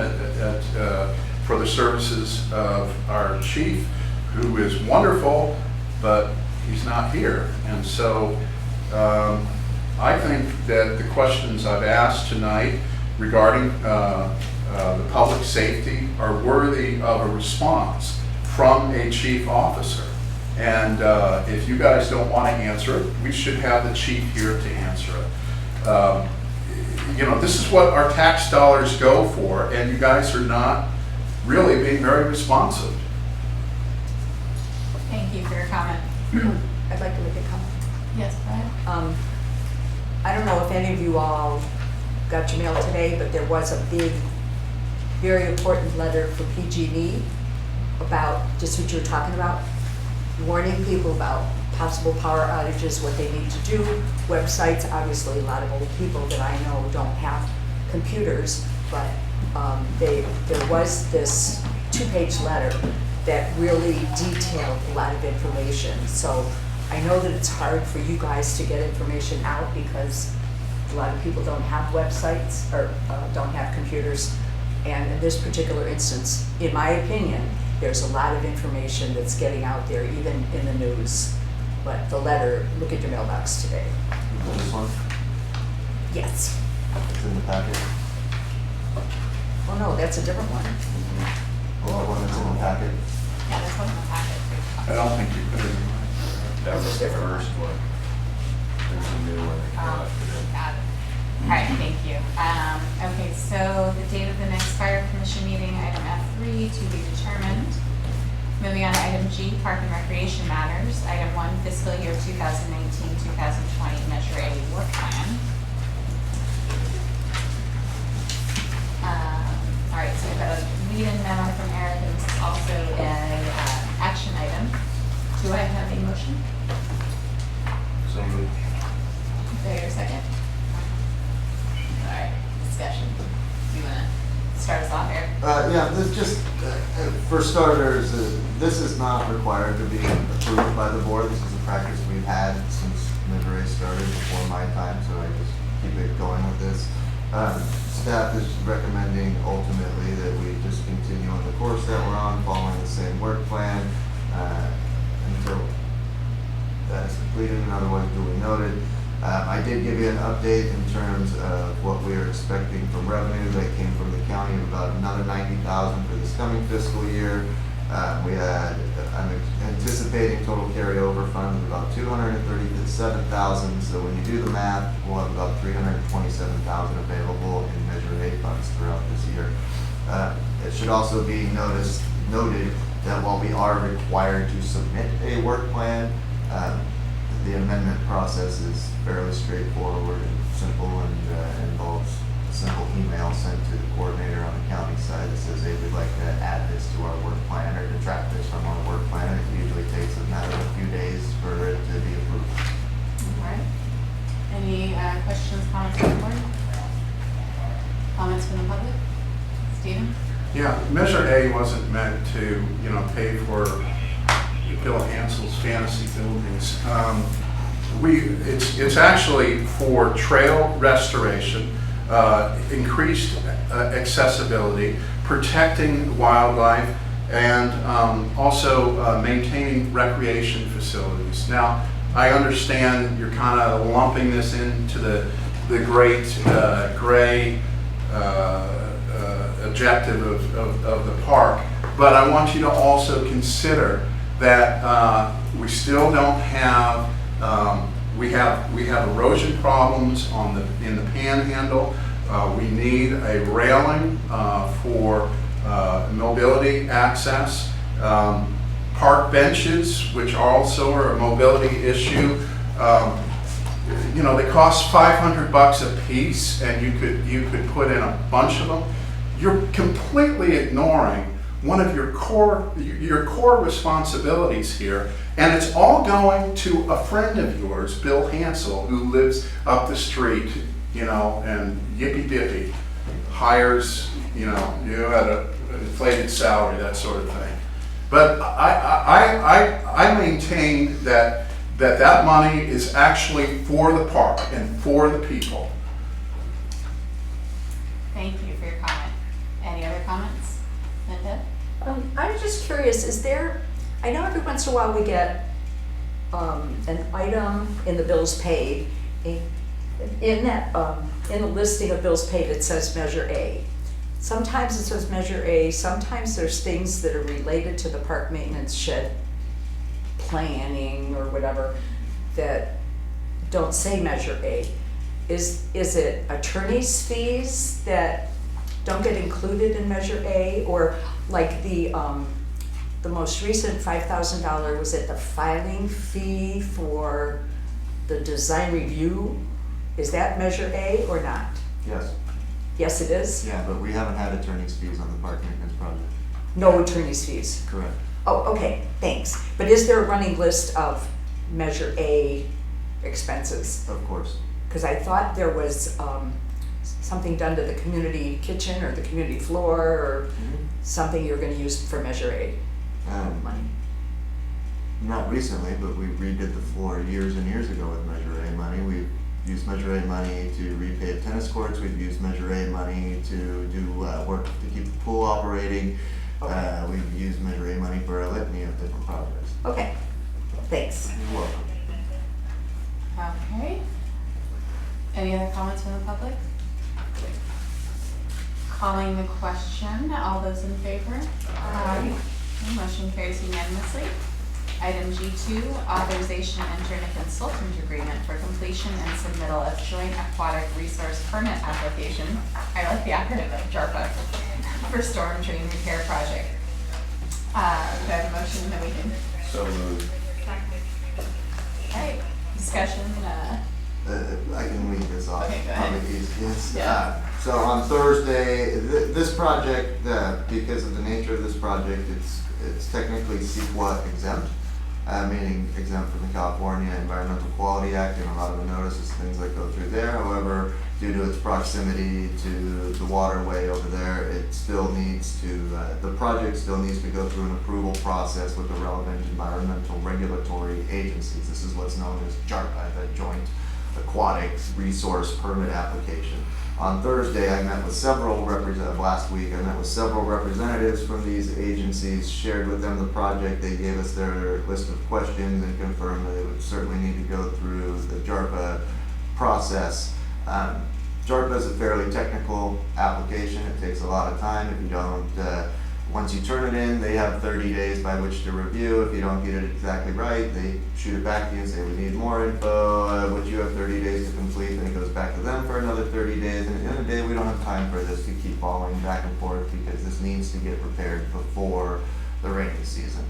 for the services of our chief, who is wonderful, but he's not here. And so I think that the questions I've asked tonight regarding the public safety are worthy of a response from a chief officer. And if you guys don't want to answer it, we should have the chief here to answer it. You know, this is what our tax dollars go for, and you guys are not really being very responsive.
Thank you for your comment.
I'd like to make a comment.
Yes, Brian?
I don't know if any of you all got your mail today, but there was a big, very important letter from PG&E about just what you were talking about, warning people about possible power outages, what they need to do, websites. Obviously, a lot of old people that I know don't have computers, but there was this 2-page letter that really detailed a lot of information. So I know that it's hard for you guys to get information out because a lot of people don't have websites or don't have computers. And in this particular instance, in my opinion, there's a lot of information that's getting out there, even in the news. But the letter, look at your mailbox today.
This one,
Yes.
it's in the packet.
Oh no, that's a different one.
Oh, the one that's in the packet.
Yeah, there's one in the packet.
I don't think you could.
That was the first one. There's a new one that came out today.
Got it. Alright, thank you. Okay, so the date of the next fire commission meeting, item F3, to be determined. Moving on to item G, park and recreation matters. Item 1, fiscal year 2019-2020 Measure A work plan. Alright, so we've got a lead-in memo from Eric, and this is also an action item. Do I have a motion?
So moved.
Do I hear a second? Alright, discussion. You wanna start us off, Eric?
Yeah, this just, for starters, this is not required to be approved by the board. This is a practice we've had since Measure A started before my time, so I just keep it going with this. Staff is recommending ultimately that we just continue on the course that we're on, following the same work plan, until that is completed and otherwise duly noted. I did give you an update in terms of what we are expecting from revenue that came from the county of about another $90,000 for this coming fiscal year. I'm anticipating total carryover funds of about $237,000. So when you do the math, we'll have about $327,000 available in Measure A funds throughout this year. It should also be noted that while we are required to submit a work plan, the amendment process is fairly straightforward and simple, and involves a simple email sent to the coordinator on the county side that says, hey, we'd like to add this to our work plan or detract this from our work plan. It usually takes a matter of a few days for it to be approved.
Alright. Any questions, comments from the board? Comments from the public? Stephen?
Yeah, Measure A wasn't meant to, pay for Bill Hansel's fantasy buildings. It's actually for trail restoration, increased accessibility, protecting wildlife, and also maintaining recreation facilities. Now, I understand you're kind of lumping this into the great gray objective of the park, but I want you to also consider that we still don't have, we have erosion problems in the panhandle. We need a railing for mobility access. Park benches, which also are a mobility issue. They cost $500 a piece, and you could put in a bunch of them. You're completely ignoring one of your core responsibilities here, and it's all going to a friend of yours, Bill Hansel, who lives up the street, and yippee dippy, hires, you at an inflated salary, that sort of thing. But I maintain that money is actually for the park and for the people.
Thank you for your comment. Any other comments? Linda?
I'm just curious, I know every once in a while we get an item in the bills paid, in the listing of bills paid, it says Measure A. Sometimes it says Measure A, sometimes there's things that are related to the park maintenance shed planning or whatever that don't say Measure A. Is it attorney's fees that don't get included in Measure A, or like the most recent $5,000, was it the filing fee for the design review? Is that Measure A or not?
Yes.
Yes, it is?
Yeah, but we haven't had attorney's fees on the park maintenance project.
No attorney's fees?
Correct.
Oh, okay, thanks. But is there a running list of Measure A expenses?
Of course.
Because I thought there was something done to the community kitchen or the community floor, or something you're going to use for Measure A money.
Not recently, but we redid the floor years and years ago with Measure A money. We've used Measure A money to repave tennis courts. We've used Measure A money to do work to keep the pool operating.
Okay.
We've used Measure A money for a litany of different projects.
Okay, thanks.
You're welcome.
Okay. Any other comments from the public? Calling the question, all those in favor? Aye. Motion carries unanimously. Item G2, authorization to enter in a consultant agreement for completion and submittal of joint aquatic resource permit application. I like the acronym of JARPA for storm drain repair project. Do I have a motion that we can?
So moved.
Alright, discussion,
I can lead this off.
Okay, go ahead.
Probably easiest.
Yeah.
So on Thursday, this project, because of the nature of this project, it's technically CEQA exempt, meaning exempt from the California Environmental Quality Act and a lot of the notices, things that go through there. However, due to its proximity to the waterway over there, it still needs to, the project still needs to go through an approval process with the relevant environmental regulatory agencies. This is what's known as JARPA, the Joint Aquatic Resource Permit Application. On Thursday, I met with several last week, I met with several representatives from these agencies, shared with them the project. They gave us their list of questions and confirmed that they would certainly need to go through the JARPA process. JARPA is a fairly technical application. It takes a lot of time. If you don't, once you turn it in, they have 30 days by which to review. If you don't get it exactly right, they shoot it back to you and say, we need more info, which you have 30 days to complete. Then it goes back to them for another 30 days. And at the end of the day, we don't have time for this to keep following back and forth because this needs to get prepared before the rainy season.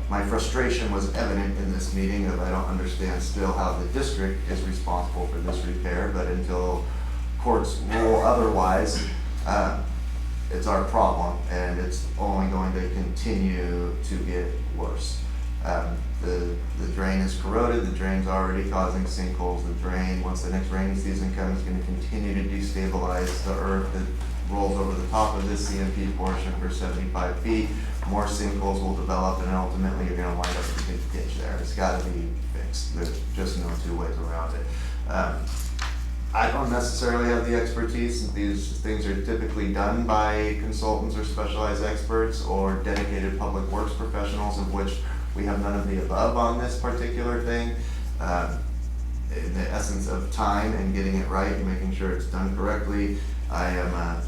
My frustration was evident in this meeting of I don't understand still how the district is responsible for this repair, but until courts rule otherwise, it's our problem, and it's only going to continue to get worse. The drain is corroded, the drain's already causing sinkholes. The drain, once the next rainy season comes, is going to continue to destabilize the earth that rolls over the top of this CMP portion for 75 feet. More sinkholes will develop, and ultimately you're going to wind up with a big ditch there. It's got to be fixed. There's just no two ways around it. I don't necessarily have the expertise. These things are typically done by consultants or specialized experts or dedicated public works professionals, of which we have none of the above on this particular thing. In the essence of time and getting it right and making sure it's done correctly, I am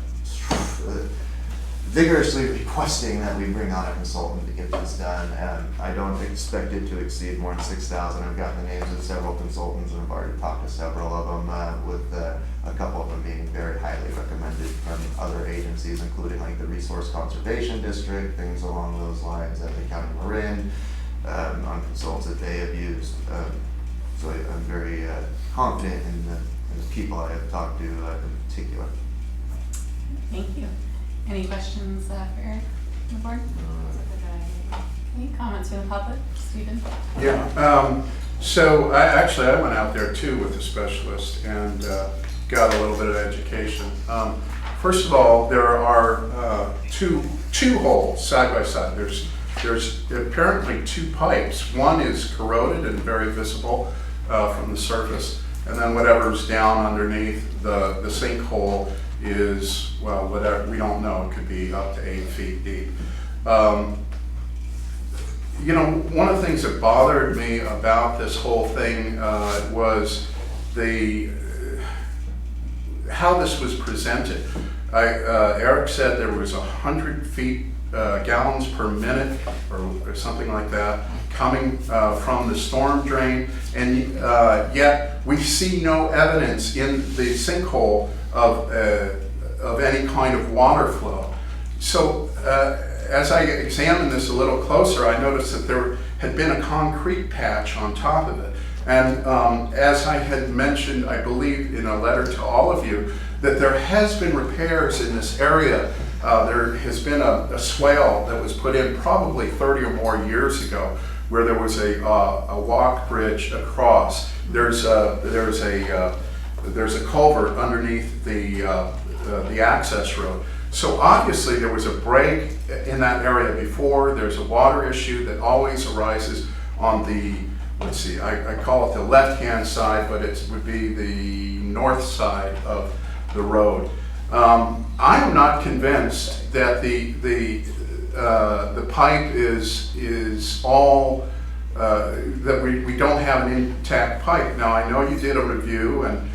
vigorously requesting that we bring on a consultant to get this done. I don't expect it to exceed more than $6,000. I've gotten the names of several consultants and I've already talked to several of them, with a couple of them being very highly recommended from other agencies, including like the Resource Conservation District, things along those lines, at the County Marin, on consultants that they have used. So I'm very confident in the people I have talked to in particular.
Thank you. Any questions for Eric on the board? Any comments from the public? Stephen?
Yeah, so I went out there too with a specialist and got a little bit of education. First of all, there are two holes side by side. There's apparently two pipes. One is corroded and very visible from the surface, and then whatever's down underneath the sinkhole is, well, whatever, we don't know, it could be up to 8 feet deep. You know, one of the things that bothered me about this whole thing was how this was presented. Eric said there was 100 gallons per minute or something like that coming from the storm drain, and yet we see no evidence in the sinkhole of any kind of water flow. So as I examined this a little closer, I noticed that there had been a concrete patch on top of it. And as I had mentioned, I believe in a letter to all of you, that there has been repairs in this area. There has been a swale that was put in probably 30 or more years ago, where there was a walk bridge across. There's a culvert underneath the access road. So obviously there was a break in that area before. There's a water issue that always arises on the, let's see, I call it the left-hand side, but it would be the north side of the road. I am not convinced that the pipe is all, that we don't have an intact pipe. Now I know you did a review and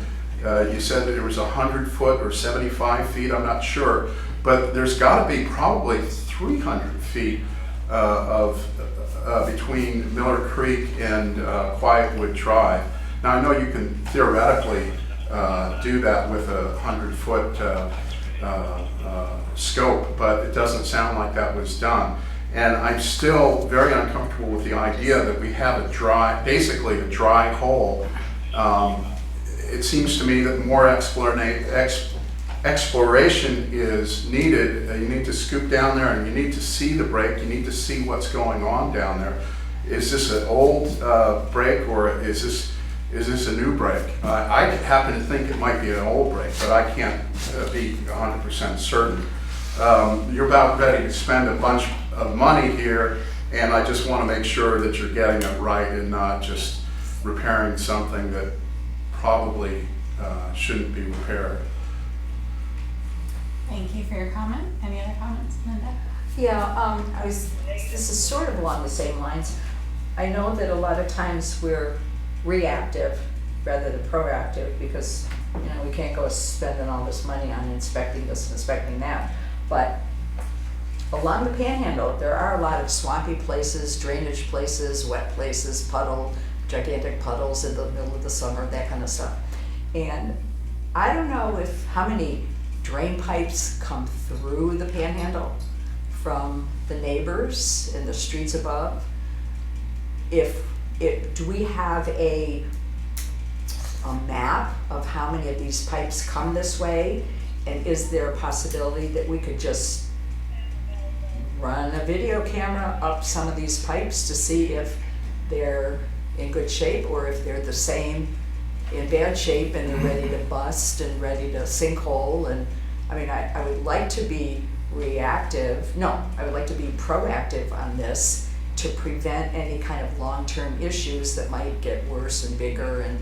you said that it was 100 foot or 75 feet, I'm not sure, but there's got to be probably 300 feet between Miller Creek and Quietwood Drive. Now, I know you can theoretically do that with a 100-foot scope, but it doesn't sound like that was done. And I'm still very uncomfortable with the idea that we have basically a dry hole. It seems to me that more exploration is needed. You need to scoop down there and you need to see the break. You need to see what's going on down there. Is this an old break or is this a new break? I happen to think it might be an old break, but I can't be 100% certain. You're about ready to spend a bunch of money here, and I just want to make sure that you're getting it right and not just repairing something that probably shouldn't be repaired.
Thank you for your comment. Any other comments, Linda?
Yeah, this is sort of along the same lines. I know that a lot of times we're reactive rather than proactive because, you know, we can't go spending all this money on inspecting this and inspecting that. But along the Panhandle, there are a lot of swampy places, drainage places, wet places, gigantic puddles in the middle of the summer, that kind of stuff. And I don't know how many drain pipes come through the Panhandle from the neighbors in the streets above. Do we have a map of how many of these pipes come this way? And is there a possibility that we could just run a video camera up some of these pipes to see if they're in good shape or if they're the same in bad shape and they're ready to bust and ready to sinkhole? And I mean, I would like to be I would like to be proactive on this to prevent any kind of long-term issues that might get worse and bigger and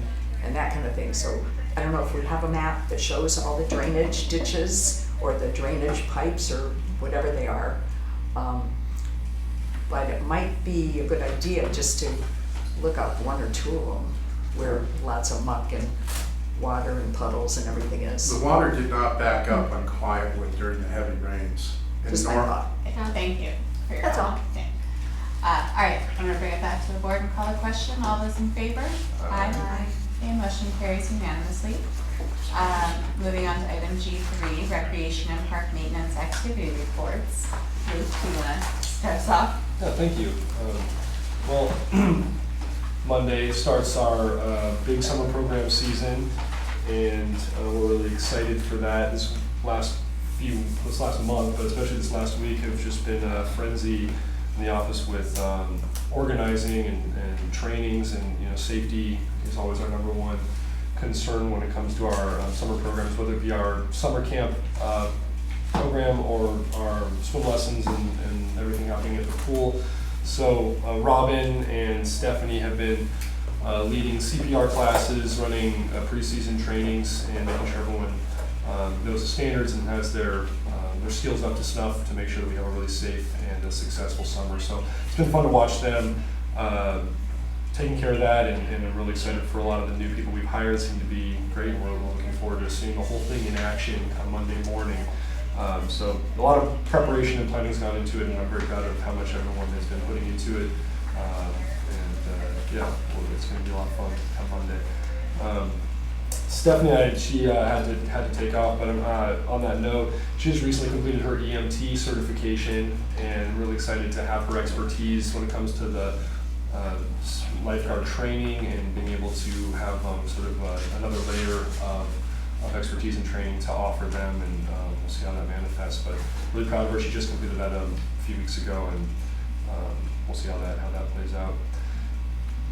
that kind of thing. So I don't know if we have a map that shows all the drainage ditches or the drainage pipes or whatever they are. But it might be a good idea just to look up one or two of them where lots of muck and water and puddles and everything is.
The water did not back up on Quietwood during the heavy rains.
Just my thought.
Thank you for your
That's all.
comment. Yeah. All right, I'm going to bring it back to the board and call a question. All those in favor? Aye. Okay, motion carries unanimously. Moving on to item G3, recreation and park maintenance activity reports. Luke, do you want to start us off?
Yeah, thank you. Well, Monday starts our big summer program season, and we're really excited for that. This last month, but especially this last week, have just been a frenzy in the office with organizing and trainings, and safety is always our number one concern when it comes to our summer programs, whether it be our summer camp program or our swim lessons and everything happening at the pool. So Robin and Stephanie have been leading CPR classes, running preseason trainings, and making sure everyone knows the standards and has their skills up to snuff to make sure that we have a really safe and a successful summer. So it's been fun to watch them taking care of that, and I'm really excited for a lot of the new people we've hired. Seem to be great, and we're looking forward to seeing the whole thing in action on Monday morning. So a lot of preparation and planning has gone into it, and I'm very proud of how much everyone has been putting into it. It's going to be a lot of fun on Monday. Stephanie, she had to take off, but on that note, she just recently completed her EMT certification, and really excited to have her expertise when it comes to the lifeguard training and being able to have another layer of expertise and training to offer them, and we'll see how that manifests. But really proud of her. She just completed that a few weeks ago, and we'll see how that plays out.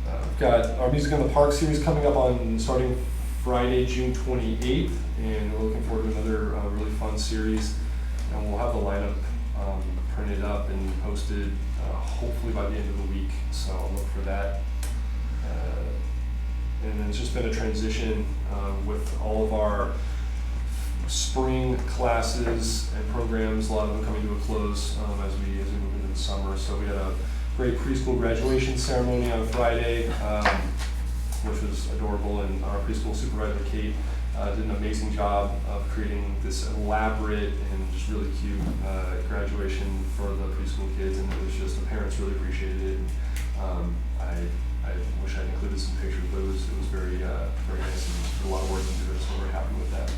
We've got our Music in the Park series coming up starting Friday, June 28th, and we're looking forward to another really fun series. And we'll have the lineup printed up and posted hopefully by the end of the week, so I'll look for that. And then it's just been a transition with all of our spring classes and programs, a lot of them coming to a close as we move into the summer. So we had a great preschool graduation ceremony on Friday, which was adorable, and our preschool supervisor, Kate, did an amazing job of creating this elaborate and just really cute graduation graduation for the preschool kids, and it was just, the parents really appreciated it. I wish I'd included some pictures, but it was very, very nice, and put a lot of work into it, so we're happy with that.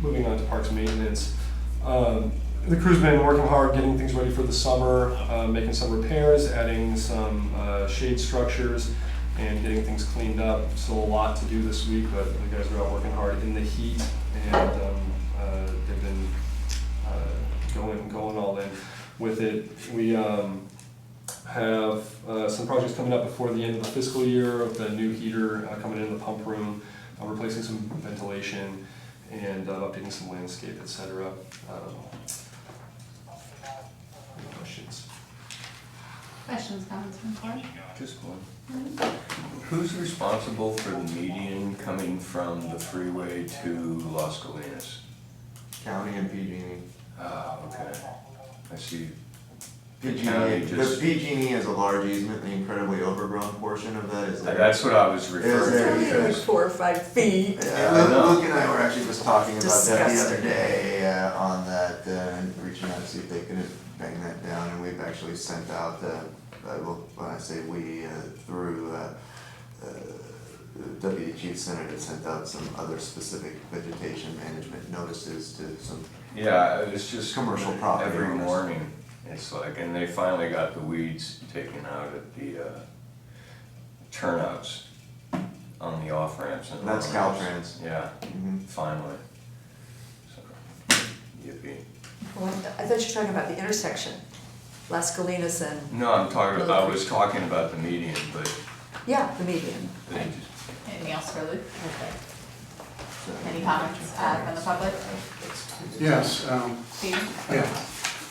Moving on to parks maintenance. The crew's been working hard getting things ready for the summer, making some repairs, adding some shade structures, and getting things cleaned up. Still a lot to do this week, but the guys are out working hard in the heat, and they've been going all in with it. We have some projects coming up before the end of the fiscal year, of the new heater coming in the pump room, replacing some ventilation, and updating some landscape, etc. Any questions?
Questions, comments from the board?
Just one. Who's responsible for the median coming from the freeway to Las Colinas?
County and PG&E.
Ah, okay. I see.
PG&E,
County
the
just-
PG&E is a large easement, the incredibly overgrown portion of that is there.
That's what I was referring
there
to.
Like
because-
4 or 5 feet.
Luke and I were actually just talking about that the
Disgusting.
other day on that, and reaching out to see if they could bang that down, and we've actually sent out, well, when I say we, through Deputy Chief Senator sent out some other specific vegetation management notices to some.
Yeah, it's just.
Commercial property
Every
owners.
morning, it's like, and they finally got the weeds taken out at the turnouts on the off ramps and.
That's
on-ramps.
Caltrans.
Yeah,
Mhm.
finally. So, yippee.
I thought you were talking about the intersection, Las Colinas and,
No, I was talking about the median, but
yeah, the median.
they just.
Anything else for Luke?
Okay.
Any comments from the public?
Yes,
Stephen?
yeah.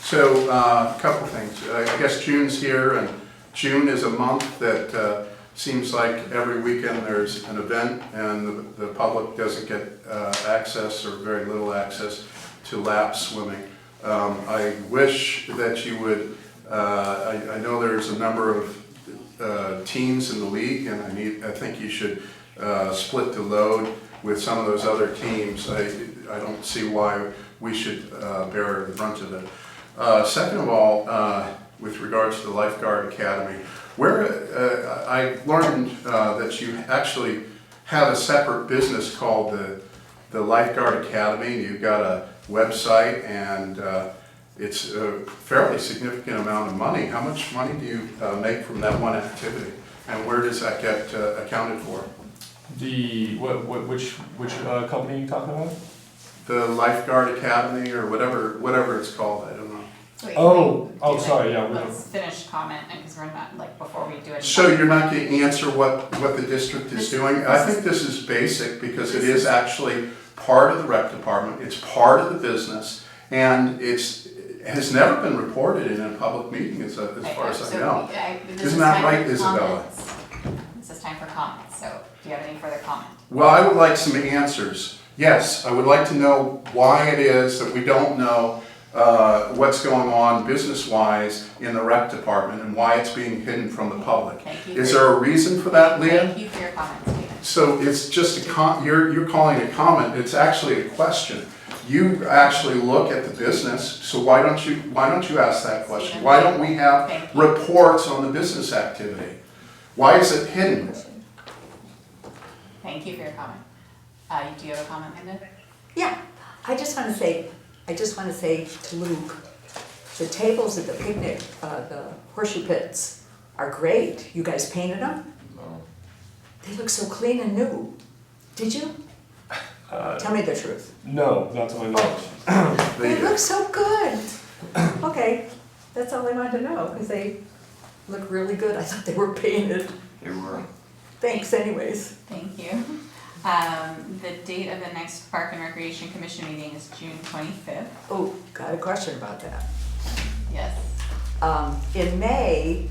So, a couple things. I guess June's here, and June is a month that seems like every weekend there's an event, and the public doesn't get access, or very little access, to lap swimming. I wish that you would, I know there's a number of teams in the league, and I think you should split the load with some of those other teams. I don't see why we should bear the brunt of it. Second of all, with regards to the Lifeguard Academy, where I learned that you actually have a separate business called the Lifeguard Academy. You've got a website, and it's a fairly significant amount of money. How much money do you make from that one activity, and where does that get accounted for?
Which company are you talking about?
The Lifeguard Academy, or whatever it's called, I don't know.
Wait,
Oh,
wait,
oh,
do
sorry,
it.
yeah,
Let's finish comment, because we're not, like, before we do it.
So you're not going to answer what the district is doing? I think this is basic, because it is actually part of the rec department, it's part of the business, and it has never been reported in a public meeting as far as I know. Isn't that right, Isabella?
This is time for comments, so do you have any further comment?
Well, I would like some answers. Yes, I would like to know why it is that we don't know what's going on business-wise in the rec department, and why it's being hidden from the public.
Thank you.
Is there a reason for that, Leah?
Thank you for your comments, Stephen.
So it's just you're calling it a comment, it's actually a question. You actually look at the business, so why don't you ask that question? Why don't we have
Thank you.
reports on the business activity? Why is it hidden?
Thank you for your comment. Do you have a comment, Linda?
Yeah, I just want to say to Luke, the tables at the picnic, the horseshoe pits are great. You guys painted them?
No.
They look so clean and new. Did you? Tell me the truth.
No, not to my knowledge.
They look so good. Okay, that's all I wanted to know, because they look really good. I thought they were painted.
They were.
Thanks anyways.
Thank you. The date of the next Park and Recreation Commission meeting is June 25th.
Oh, got a question about that.
Yes.
In May,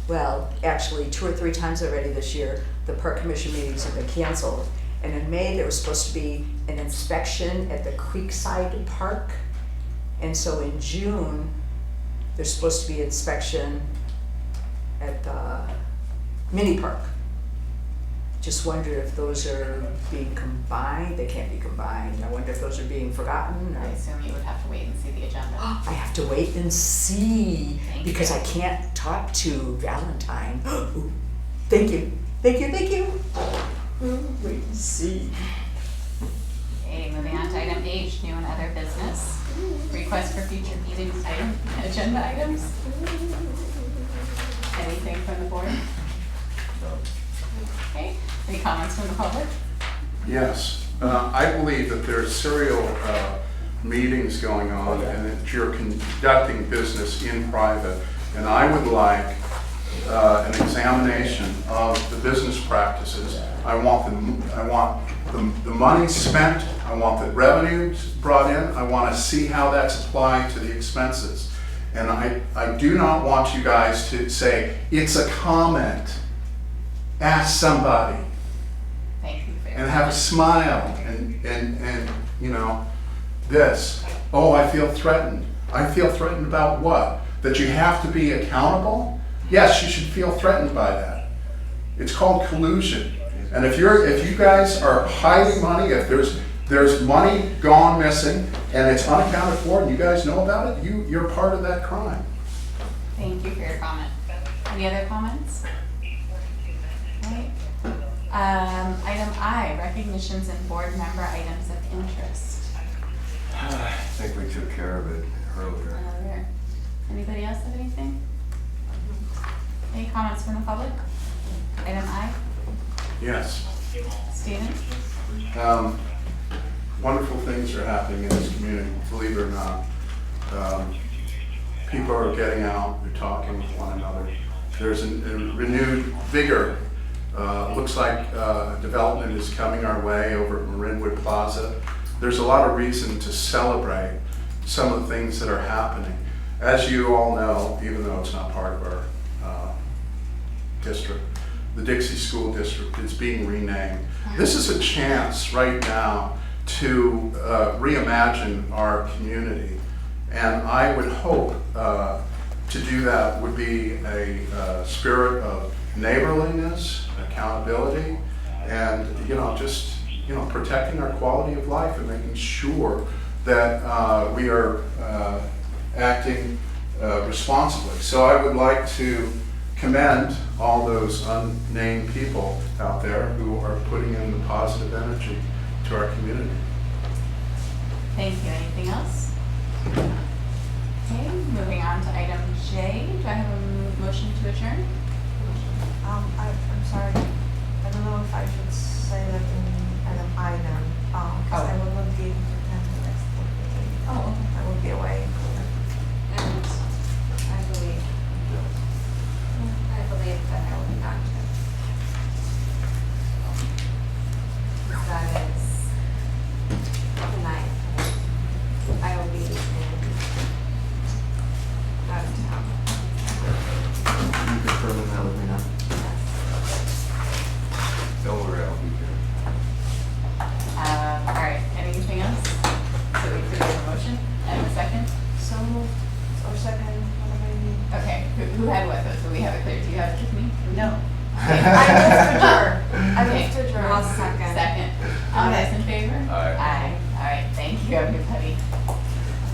well, actually 2 or 3 times already this year, the park commission meetings have been canceled. And in May, there was supposed to be an inspection at the Creekside Park. And so in June, there's supposed to be inspection at the mini park. Just wonder if those are being combined, they can't be combined. I wonder if those are being forgotten.
I assume you would have to wait and see the agenda.
I have to wait and see,
Thank
because
you.
I can't talk to Valentine. Ooh, thank you, thank you, thank you. Wait and see.
Okay, moving on to item H, new and other business. Request for future meeting item, agenda items. Anything from the board? Okay, any comments from the public?
Yes, I believe that there's serial meetings going on and that you're conducting business in private. And I would like an examination of the business practices. I want the money spent, I want the revenues brought in, I want to see how that's applied to the expenses. And I do not want you guys to say, it's a comment. Ask somebody.
Thank you for your
And have a smile and you know, this. Oh, I feel threatened. I feel threatened about what? That you have to be accountable? Yes, you should feel threatened by that. It's called collusion. And if you guys are hiding money, if there's money gone missing and it's unaccounted for and you guys know about it, you're part of that crime.
Thank you for your comment. Any other comments? Right. Item I, recognitions and board member items of interest.
I think we took care of it earlier.
Anybody else have anything? Any comments from the public? Item I,
Yes.
Stephen?
Wonderful things are happening in this community, believe it or not. People are getting out, they're talking with one another. There's a renewed vigor. Looks like development is coming our way over at Marinwood Plaza. There's a lot of reason to celebrate some of the things that are happening. As you all know, even though it's not part of our district, the Dixie School District is being renamed. This is a chance right now to reimagine our community. And I would hope to do that would be a spirit of neighborliness, accountability, and just protecting our quality of life and making sure that we are acting responsibly. So I would like to commend all those unnamed people out there who are putting in the positive energy to our community.
Thank you. Anything else? Okay, moving on to item J. Do I have a motion to adjourn?
I'm sorry, I don't know if I should say that in an item, because I will not be able to attend the next board meeting.
Oh, okay.
I will be away.
And I believe that I will be back to. That is the 9th. I will be out of town.
You confirming that with me now?
Don't worry, I'll be here.
All right, anything else? So we could have a motion and a second?
So moved, or second, whatever you need.
Okay, who had what though? So we have it clear. Do you have it with me? No.
I moved to adjourn.
I'll second.
Second. All those in favor?
Aye.
Aye. All right, thank you, everybody.